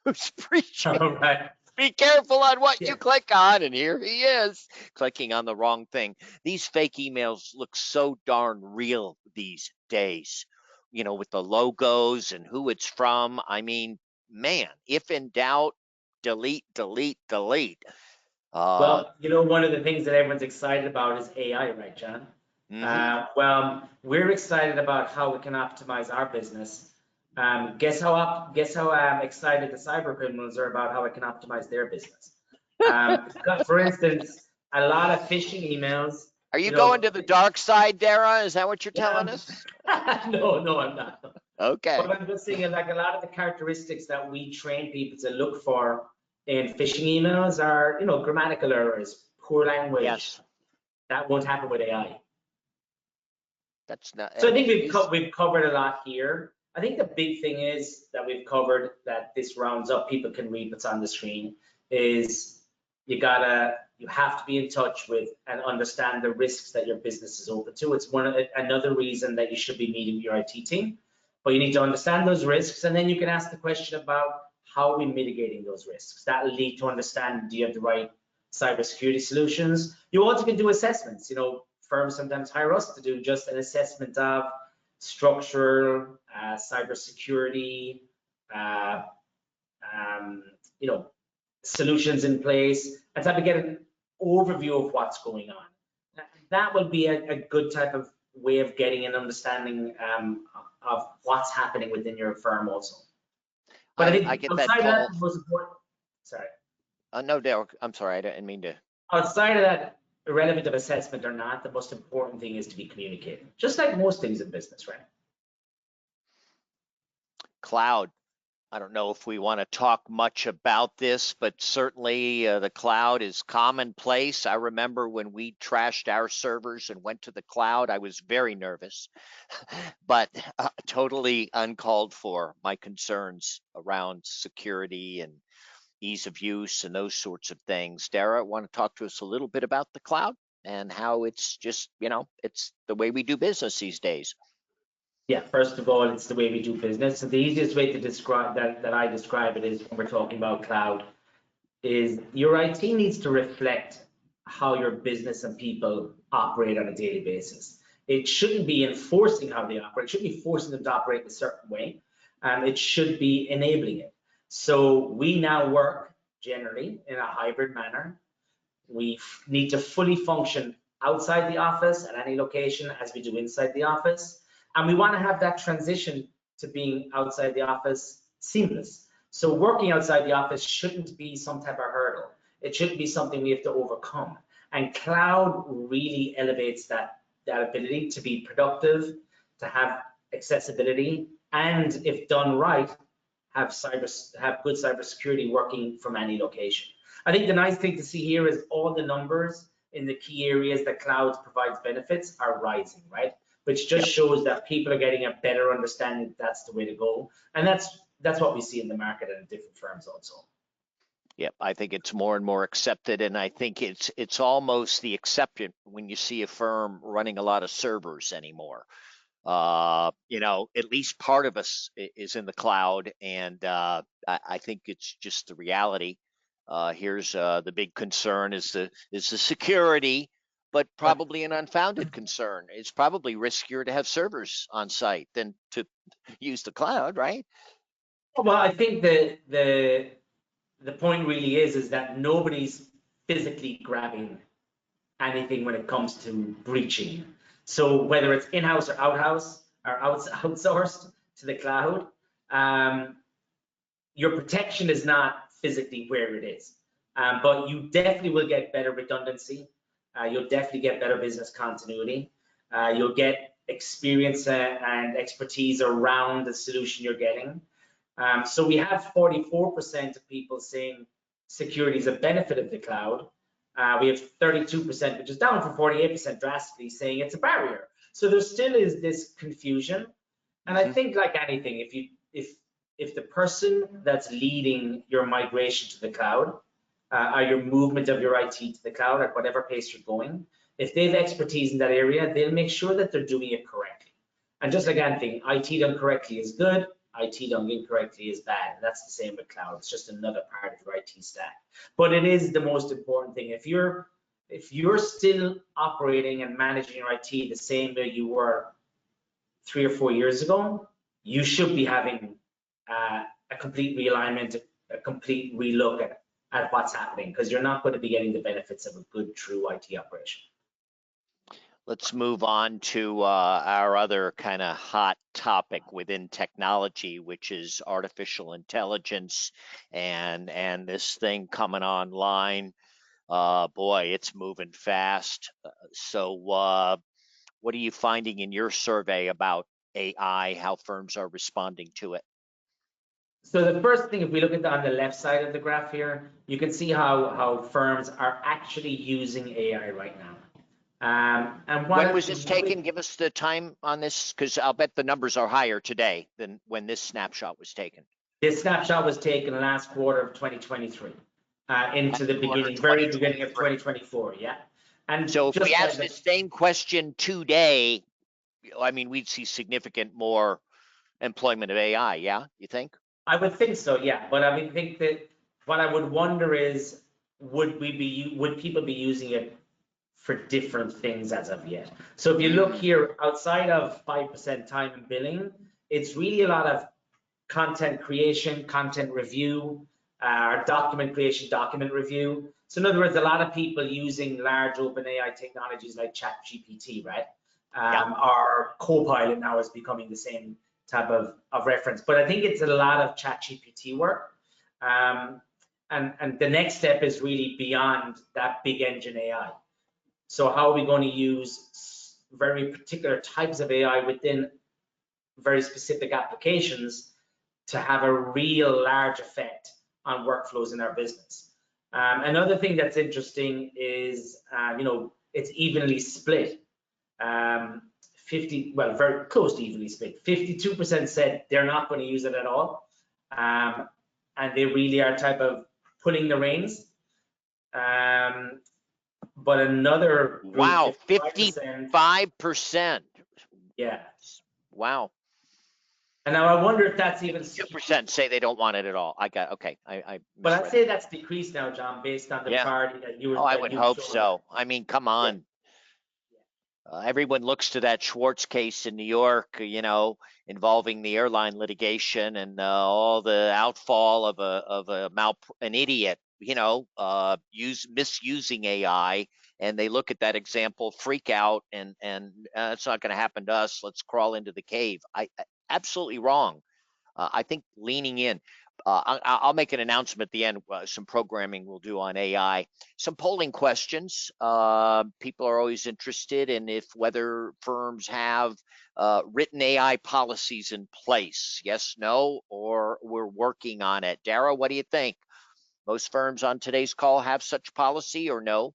S1: who's preaching.
S2: All right.
S1: Be careful on what you click on, and here he is clicking on the wrong thing. These fake emails look so darn real these days, with the logos and who it's from. I mean, man, if in doubt, delete, delete, delete.
S2: Well, one of the things that everyone's excited about is AI, right, John? Well, we're excited about how we can optimize our business. Guess how excited the cyber criminals are about how we can optimize their business. For instance, a lot of phishing emails.
S1: Are you going to the dark side, Darragh? Is that what you're telling us?
S2: No, I'm not.
S1: Okay.
S2: But I'm just saying, like, a lot of the characteristics that we train people to look for in phishing emails are, grammatical errors, poor language.
S1: Yes.
S2: That won't happen with AI.
S1: That's not.
S2: So I think we've covered a lot here. I think the big thing is that we've covered, that this rounds up, people can read what's on the screen, is you have to be in touch with and understand the risks that your business is open to. It's another reason that you should be meeting your IT team, but you need to understand those risks, and then you can ask the question about how are we mitigating those risks. That will lead to understand, do you have the right cybersecurity solutions? You also can do assessments. Firms sometimes hire us to do just an assessment of structural, cybersecurity, solutions in place, and try to get an overview of what's going on. That will be a good type of way of getting an understanding of what's happening within your firm also. But I think
S1: I get
S2: outside
S1: that,
S2: of that, the most important. Sorry.
S1: No, Darragh, I'm sorry, I didn't mean to.
S2: Outside of that, irrelevant of assessment or not, the most important thing is to be communicating, just like most things in business, right?
S1: Cloud. I don't know if we want to talk much about this, but certainly the cloud is commonplace. I remember when we trashed our servers and went to the cloud, I was very nervous, but totally uncalled for. My concerns around security and ease of use and those sorts of things. Darragh, want to talk to us a little bit about the cloud and how it's just, it's the way we do business these days.
S2: Yeah, first of all, it's the way we do business. So the easiest way to describe that I describe it is when we're talking about cloud is your IT needs to reflect how your business and people operate on a daily basis. It shouldn't be enforcing how they operate. It shouldn't be forcing them to operate in a certain way. It should be enabling it. So we now work generally in a hybrid manner. We need to fully function outside the office at any location as we do inside the office. And we want to have that transition to being outside the office seamless. So working outside the office shouldn't be some type of hurdle. It shouldn't be something we have to overcome. And cloud really elevates that ability to be productive, to have accessibility, and if done right, have good cybersecurity working from any location. I think the nice thing to see here is all the numbers in the key areas that cloud provides benefits are rising, right? Which just shows that people are getting a better understanding that's the way to go. And that's what we see in the market and in different firms also.
S1: Yep, I think it's more and more accepted, and I think it's almost the exception when you see a firm running a lot of servers anymore. At least part of us is in the cloud, and I think it's just the reality. Here's the big concern is the security, but probably an unfounded concern. It's probably riskier to have servers on site than to use the cloud, right?
S2: Well, I think the point really is that nobody's physically grabbing anything when it comes to breaching. So whether it's in-house or out-house or outsourced to the cloud, your protection is not physically where it is. But you definitely will get better redundancy. You'll definitely get better business continuity. You'll get experience and expertise around the solution you're getting. So we have 44% of people saying security is a benefit of the cloud. We have 32%, which is down from 48% drastically, saying it's a barrier. So there still is this confusion. And I think, like anything, if the person that's leading your migration to the cloud, or your movement of your IT to the cloud at whatever pace you're going, if they have expertise in that area, they'll make sure that they're doing it correctly. And just like anything, IT done correctly is good, IT done incorrectly is bad. And that's the same with cloud. It's just another part of your IT stack. But it is the most important thing. If you're still operating and managing your IT the same way you were 3 or 4 years ago, you should be having a complete realignment, a complete relook at what's happening, because you're not going to be getting the benefits of a good, true IT operation.
S1: Let's move on to our other kind of hot topic within technology, which is artificial intelligence and this thing coming online. Boy, it's moving fast. So what are you finding in your survey about AI, how firms are responding to it?
S2: So the first thing, if we look at on the left side of the graph here, you can see how firms are actually using AI right now. And
S1: when was this taken? Give us the time on this, because I'll bet the numbers are higher today than when this snapshot was taken.
S2: This snapshot was taken last quarter of 2023, into the very beginning of 2024, yeah.
S1: And so if we ask the same question today, I mean, we'd see significant more employment of AI, yeah, you think?
S2: I would think so, yeah. But I mean, think that what I would wonder is, would people be using it for different things as of yet? So if you look here, outside of 5% time and billing, it's really a lot of content creation, content review, document creation, document review. So in other words, a lot of people using large open AI technologies like ChatGPT, right? Or Copilot now is becoming the same type of reference. But I think it's a lot of ChatGPT work. And the next step is really beyond that big engine AI. So how are we going to use very particular types of AI within very specific applications to have a real large effect on workflows in our business? Another thing that's interesting is, it's evenly split. Very close to evenly split. 52% said they're not going to use it at all. And they really are type of pulling the reins. But another group,
S1: wow, 55%.
S2: Yeah.
S1: Wow.
S2: And now I wonder if that's even
S1: 2% say they don't want it at all. Okay.
S2: But I'd say that's decreased now, John, based on the priority that you were.
S1: Oh, I would hope so. I mean, come on. Everyone looks to that Schwartz case in New York, involving the airline litigation and all the outfall of an idiot, misusing AI, and they look at that example, freak out, and it's not going to happen to us. Let's crawl into the cave. Absolutely wrong. I think leaning in. I'll make an announcement at the end. Some programming we'll do on AI. Some polling questions. People are always interested in if whether firms have written AI policies in place. Yes, no, or we're working on it. Darragh, what do you think? Most firms on today's call have such policy or no?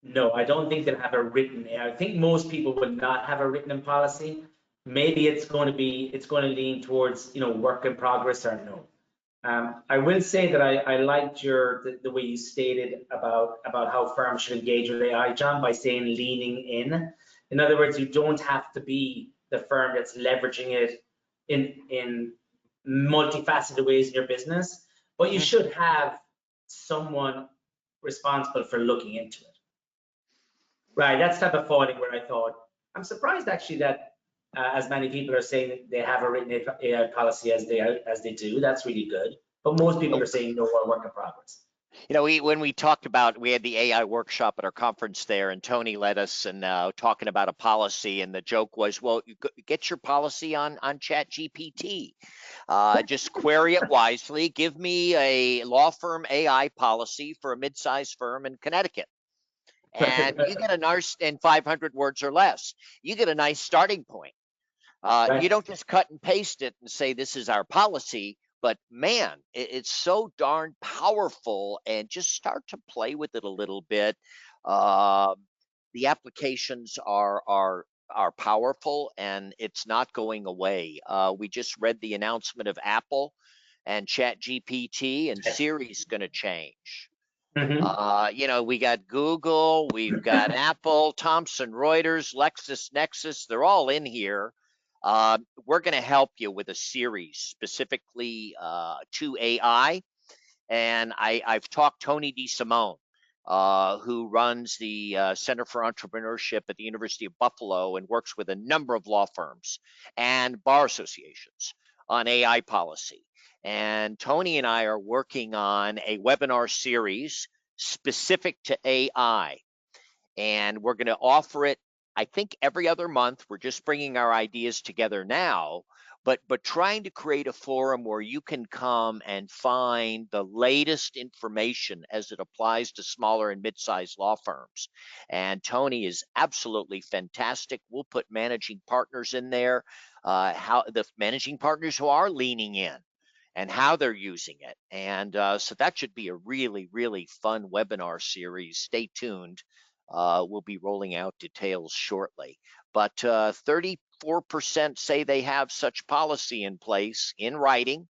S2: No, I don't think they'll have a written. I think most people would not have a written policy. Maybe it's going to lean towards, work in progress or no. I will say that I liked the way you stated about how firms should engage with AI, John, by saying leaning in. In other words, you don't have to be the firm that's leveraging it in multifaceted ways in your business, but you should have someone responsible for looking into it. Right, that's type of falling where I thought, I'm surprised actually that as many people are saying they have a written AI policy as they do. That's really good. But most people are saying no, we're work in progress.
S1: When we talked about, we had the AI workshop at our conference there, and Tony led us and talking about a policy, and the joke was, well, you get your policy on Chat GPT. Just query it wisely. Give me a law firm AI policy for a mid-sized firm in Connecticut. And you get a nice, in 500 words or less, you get a nice starting point.
S2: Right.
S1: You don't just cut and paste it and say, this is our policy, but man, it's so darn powerful, and just start to play with it a little bit. The applications are powerful, and it's not going away. We just read the announcement of Apple and Chat GPT, and Siri's going to change. We got Google, we've got Apple, Thomson Reuters, LexisNexis, they're all in here. We're going to help you with a series specifically to AI. And I've talked Tony DeSimone, who runs the Center for Entrepreneurship at the University of Buffalo and works with a number of law firms and bar associations on AI policy. And Tony and I are working on a webinar series specific to AI. And we're going to offer it, I think, every other month. We're just bringing our ideas together now, but trying to create a forum where you can come and find the latest information as it applies to smaller and mid-sized law firms. And Tony is absolutely fantastic. We'll put managing partners in there, how the managing partners who are leaning in and how they're using it. And so that should be a really, really fun webinar series. Stay tuned. We'll be rolling out details shortly. But 34% say they have such policy in place in writing.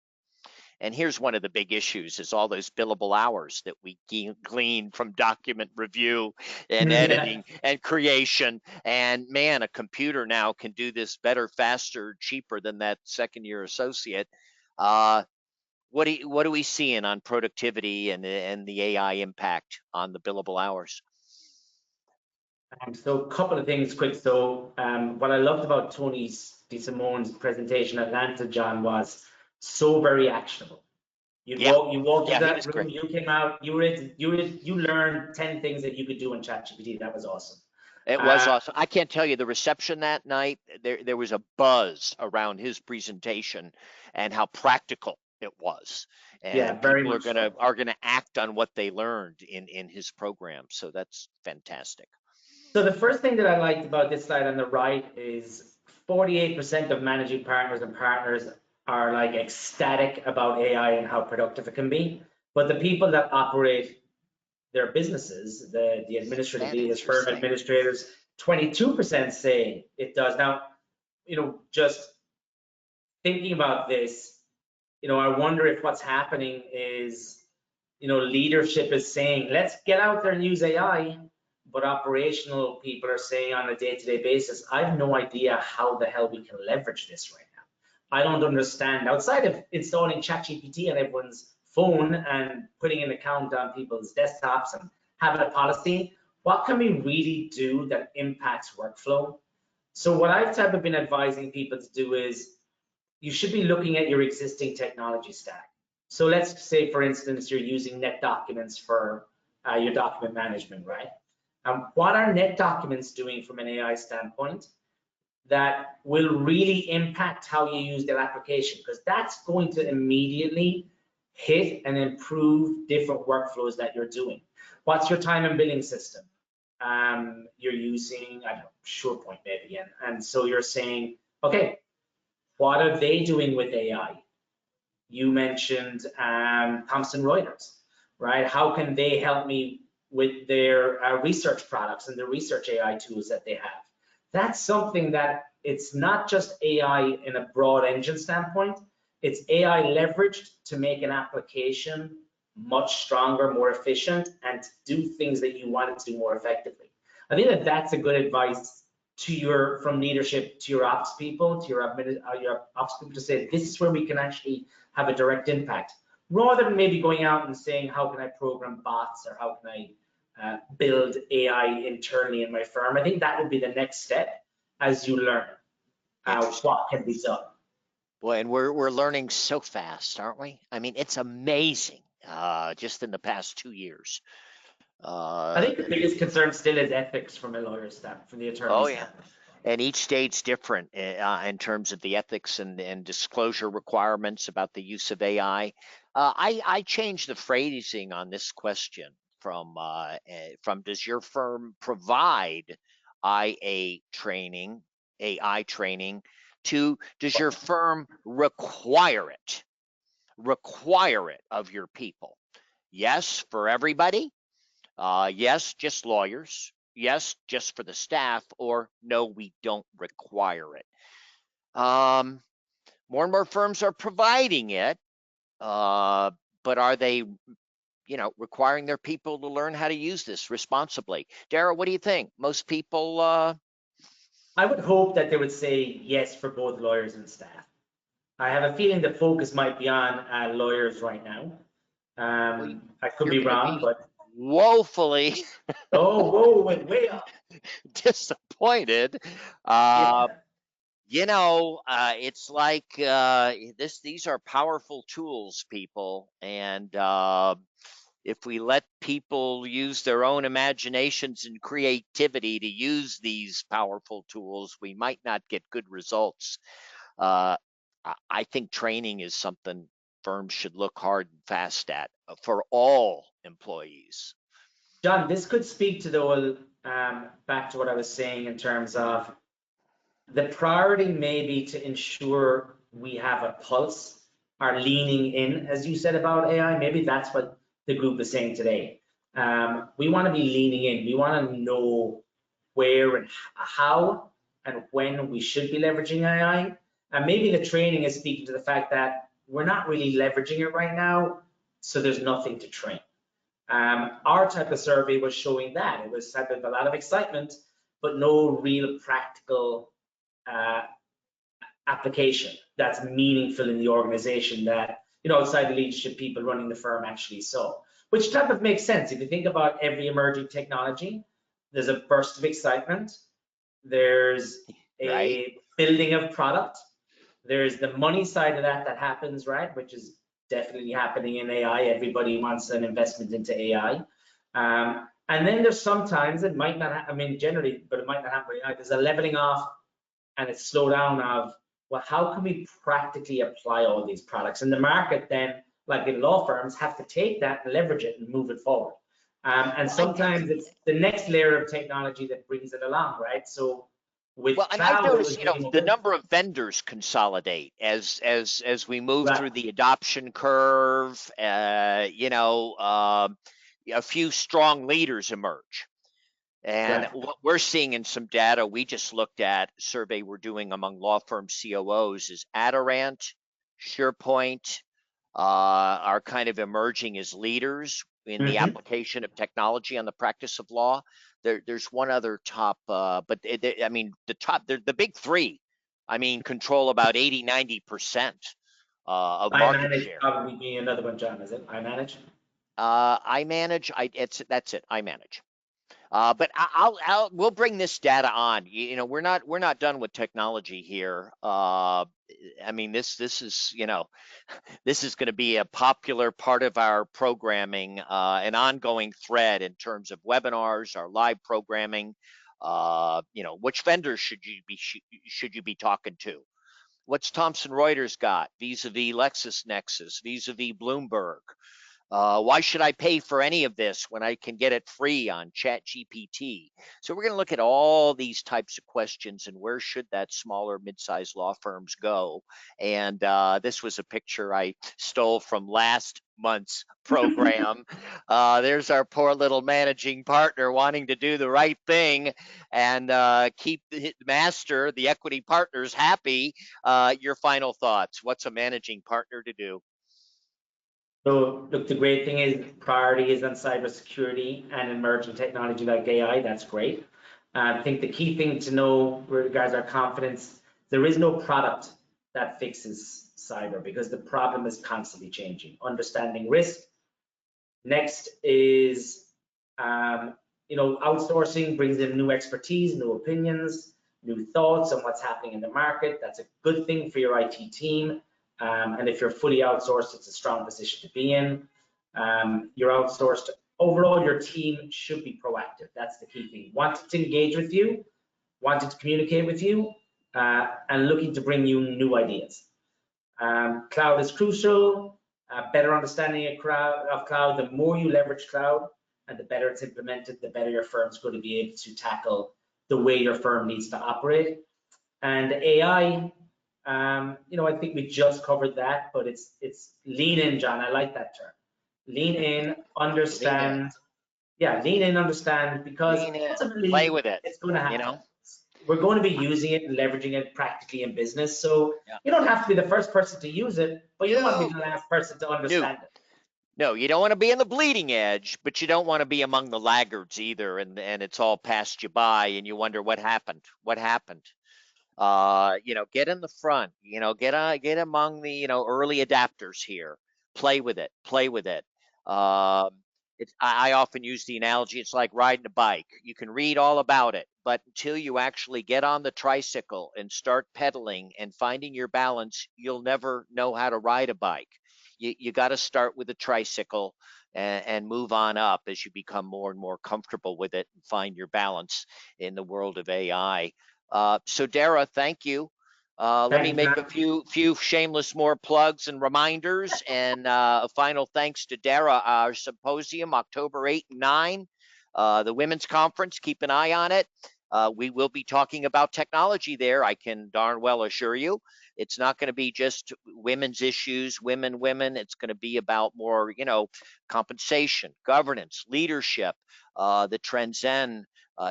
S1: And here's one of the big issues is all those billable hours that we glean from document review and editing and creation. And man, a computer now can do this better, faster, cheaper than that second-year associate. What are we seeing on productivity and the AI impact on the billable hours?
S2: So a couple of things quick. So what I loved about Tony DeSimone's presentation at Atlanta, John, was so very actionable. You walked into that room, you came out, you learned 10 things that you could do in ChatGPT. That was awesome.
S1: It was awesome. I can't tell you the reception that night. There was a buzz around his presentation and how practical it was. And
S2: yeah, very
S1: people
S2: much
S1: are gonna act on what they learned in his program. So that's fantastic.
S2: So the first thing that I liked about this slide on the right is 48% of managing partners and partners are like ecstatic about AI and how productive it can be. But the people that operate their businesses, the administrative leaders, firm administrators, 22% say it does. Now, just thinking about this, I wonder if what's happening is, leadership is saying, let's get out there and use AI. But operational people are saying on a day-to-day basis, I have no idea how the hell we can leverage this right now. I don't understand. Outside of installing ChatGPT on everyone's phone and putting an account on people's desktops and having a policy, what can we really do that impacts workflow? So what I've type of been advising people to do is you should be looking at your existing technology stack. So let's say, for instance, you're using NetDocuments for your document management, right? What are NetDocuments doing from an AI standpoint that will really impact how you use their application? Because that's going to immediately hit and improve different workflows that you're doing. What's your time and billing system? You're using, I don't know, SurePoint maybe, and so you're saying, okay, what are they doing with AI? You mentioned Thomson Reuters, right? How can they help me with their research products and the research AI tools that they have? That's something that it's not just AI in a broad engine standpoint, it's AI leveraged to make an application much stronger, more efficient, and to do things that you want it to do more effectively. I think that that's a good advice to your, from leadership to your ops people, to your ops people, to say this is where we can actually have a direct impact, rather than maybe going out and saying how can I program bots or how can I build AI internally in my firm. I think that would be the next step as you learn what can be done.
S1: Boy, and we're learning so fast, aren't we? I mean, it's amazing. Just in the past 2 years.
S2: I think the biggest concern still is ethics from a lawyer's standpoint, from the attorney's standpoint.
S1: And each state's different in terms of the ethics and disclosure requirements about the use of AI. I changed the phrasing on this question from does your firm provide IA training, AI training, to does your firm require it of your people? Yes, for everybody. Yes, just lawyers. Yes, just for the staff, or no, we don't require it. More and more firms are providing it, but are they, requiring their people to learn how to use this responsibly? Darragh, what do you think? Most people.
S2: I would hope that they would say yes for both lawyers and staff. I have a feeling the focus might be on lawyers right now. I could be wrong, but
S1: woefully
S2: whoa, way up.
S1: disappointed.
S2: Yeah.
S1: It's like these are powerful tools, people, and if we let people use their own imaginations and creativity to use these powerful tools, we might not get good results. I think training is something firms should look hard and fast at for all employees.
S2: John, this could speak to the whole, back to what I was saying in terms of the priority may be to ensure we have a pulse, are leaning in, as you said about AI. Maybe that's what the group is saying today. We want to be leaning in. We want to know where and how and when we should be leveraging AI. And maybe the training is speaking to the fact that we're not really leveraging it right now, so there's nothing to train. Our type of survey was showing that. It was type of a lot of excitement, but no real practical application that's meaningful in the organization that, outside the leadership people running the firm actually saw, which type of makes sense. If you think about every emerging technology, there's a burst of excitement, there's a building of product, there's the money side of that happens, right, which is definitely happening in AI. Everybody wants an investment into AI. And then there's sometimes it might not, generally, but it might not happen. There's a leveling off and a slowdown of, well, how can we practically apply all these products? And the market then, like in law firms, have to take that and leverage it and move it forward. And sometimes it's the next layer of technology that brings it along, right? So with
S1: and I've noticed, the number of vendors consolidate as we move through the adoption curve. A few strong leaders emerge. And what we're seeing in some data we just looked at, a survey we're doing among law firm COOs, is Adirant, SharePoint are kind of emerging as leaders in the application of technology on the practice of law. There's one other top, but the big three, control about 80–90% of market share.
S2: Probably be another one, John, is it? iManage?
S1: iManage, that's it, iManage. But we'll bring this data on. We're not done with technology here. This is this is going to be a popular part of our programming, an ongoing thread in terms of webinars, our live programming. Which vendors should you be talking to? What's Thomson Reuters got vis-a-vis LexisNexis, vis-a-vis Bloomberg? Why should I pay for any of this when I can get it free on ChatGPT? So we're going to look at all these types of questions and where should that smaller mid-sized law firms go. And this was a picture I stole from last month's program. There's our poor little managing partner wanting to do the right thing and keep the master, the equity partners, happy. Your final thoughts. What's a managing partner to do?
S2: So look, the great thing is priority is on cybersecurity and emerging technology like AI. That's great. I think the key thing to know with regards to our confidence, there is no product that fixes cyber because the problem is constantly changing. Understanding risk. Next is, outsourcing brings in new expertise, new opinions, new thoughts on what's happening in the market. That's a good thing for your IT team. And if you're fully outsourced, it's a strong position to be in. You're outsourced. Overall, your team should be proactive. That's the key thing. Wanting to engage with you, wanting to communicate with you, and looking to bring you new ideas. Cloud is crucial. Better understanding of cloud. The more you leverage cloud and the better it's implemented, the better your firm's going to be able to tackle the way your firm needs to operate. And AI, I think we just covered that, but it's lean in, John. I like that term. Lean in, understand. Lean in. Yeah, lean in, understand, because ultimately
S1: play with it.
S2: It's going to happen. We're going to be using it and leveraging it practically in business. So you don't have to be the first person to use it, but you don't want to be the last person to understand it.
S1: No, you don't want to be in the bleeding edge, but you don't want to be among the laggards either, and it's all passed you by, and you wonder what happened. What happened? Get in the front. Get among the early adapters here. Play with it. Play with it. I often use the analogy. It's like riding a bike. You can read all about it, but until you actually get on the tricycle and start pedaling and finding your balance, you'll never know how to ride a bike. You got to start with a tricycle and move on up as you become more and more comfortable with it and find your balance in the world of AI. So Darragh, thank you. Let me make a few shameless more plugs and reminders, and a final thanks to Darragh. Our symposium, October 8 and 9, the Women's Conference. Keep an eye on it. We will be talking about technology there. I can darn well assure you. It's not going to be just women's issues, women. It's going to be about more, compensation, governance, leadership, the transcend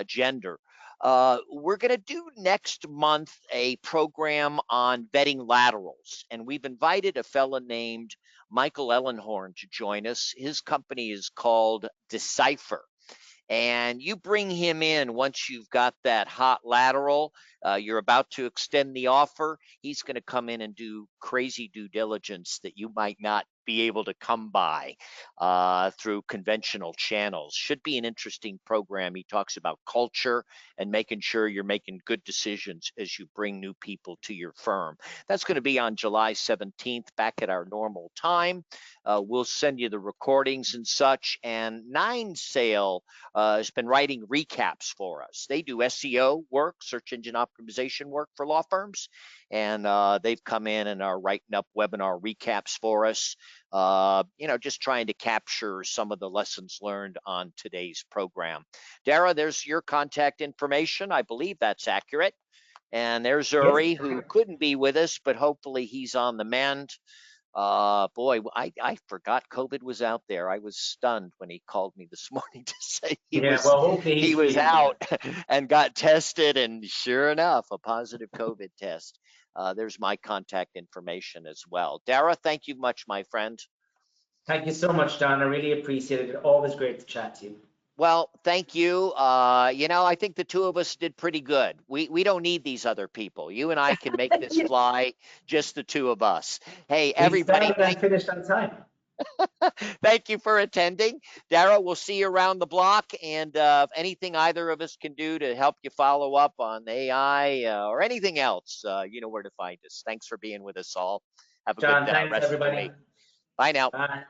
S1: gender. We're going to do next month a program on vetting laterals, and we've invited a fella named Michael Ellenhorn to join us. His company is called Decipher. And you bring him in once you've got that hot lateral, you're about to extend the offer. He's going to come in and do crazy due diligence that you might not be able to come by through conventional channels. Should be an interesting program. He talks about culture and making sure you're making good decisions as you bring new people to your firm. That's going to be on July 17th, back at our normal time. We'll send you the recordings and such. And Nine Sail has been writing recaps for us. They do SEO work, search engine optimization work for law firms, and they've come in and are writing up webinar recaps for us. Just trying to capture some of the lessons learned on today's program. Darragh, there's your contact information. I believe that's accurate. And there's Uri, who couldn't be with us, but hopefully he's on the mend. Boy, I forgot COVID was out there. I was stunned when he called me this morning to say he was out and got tested, and sure enough, a positive COVID test. There's my contact information as well. Darragh, thank you much, my friend.
S2: Thank you so much, John. I really appreciate it. Always great to chat to you.
S1: Well, thank you. I think the two of us did pretty good. We don't need these other people. You and I can make this fly, just the two of us. Hey, everybody.
S2: We started and finished on time.
S1: Thank you for attending. Darragh, we'll see you around the block. And if anything either of us can do to help you follow up on AI or anything else, you know where to find us. Thanks for being with us all. Have a
S2: John,
S1: good
S2: thanks,
S1: rest
S2: everybody.
S1: of the week. Bye now.
S2: Bye.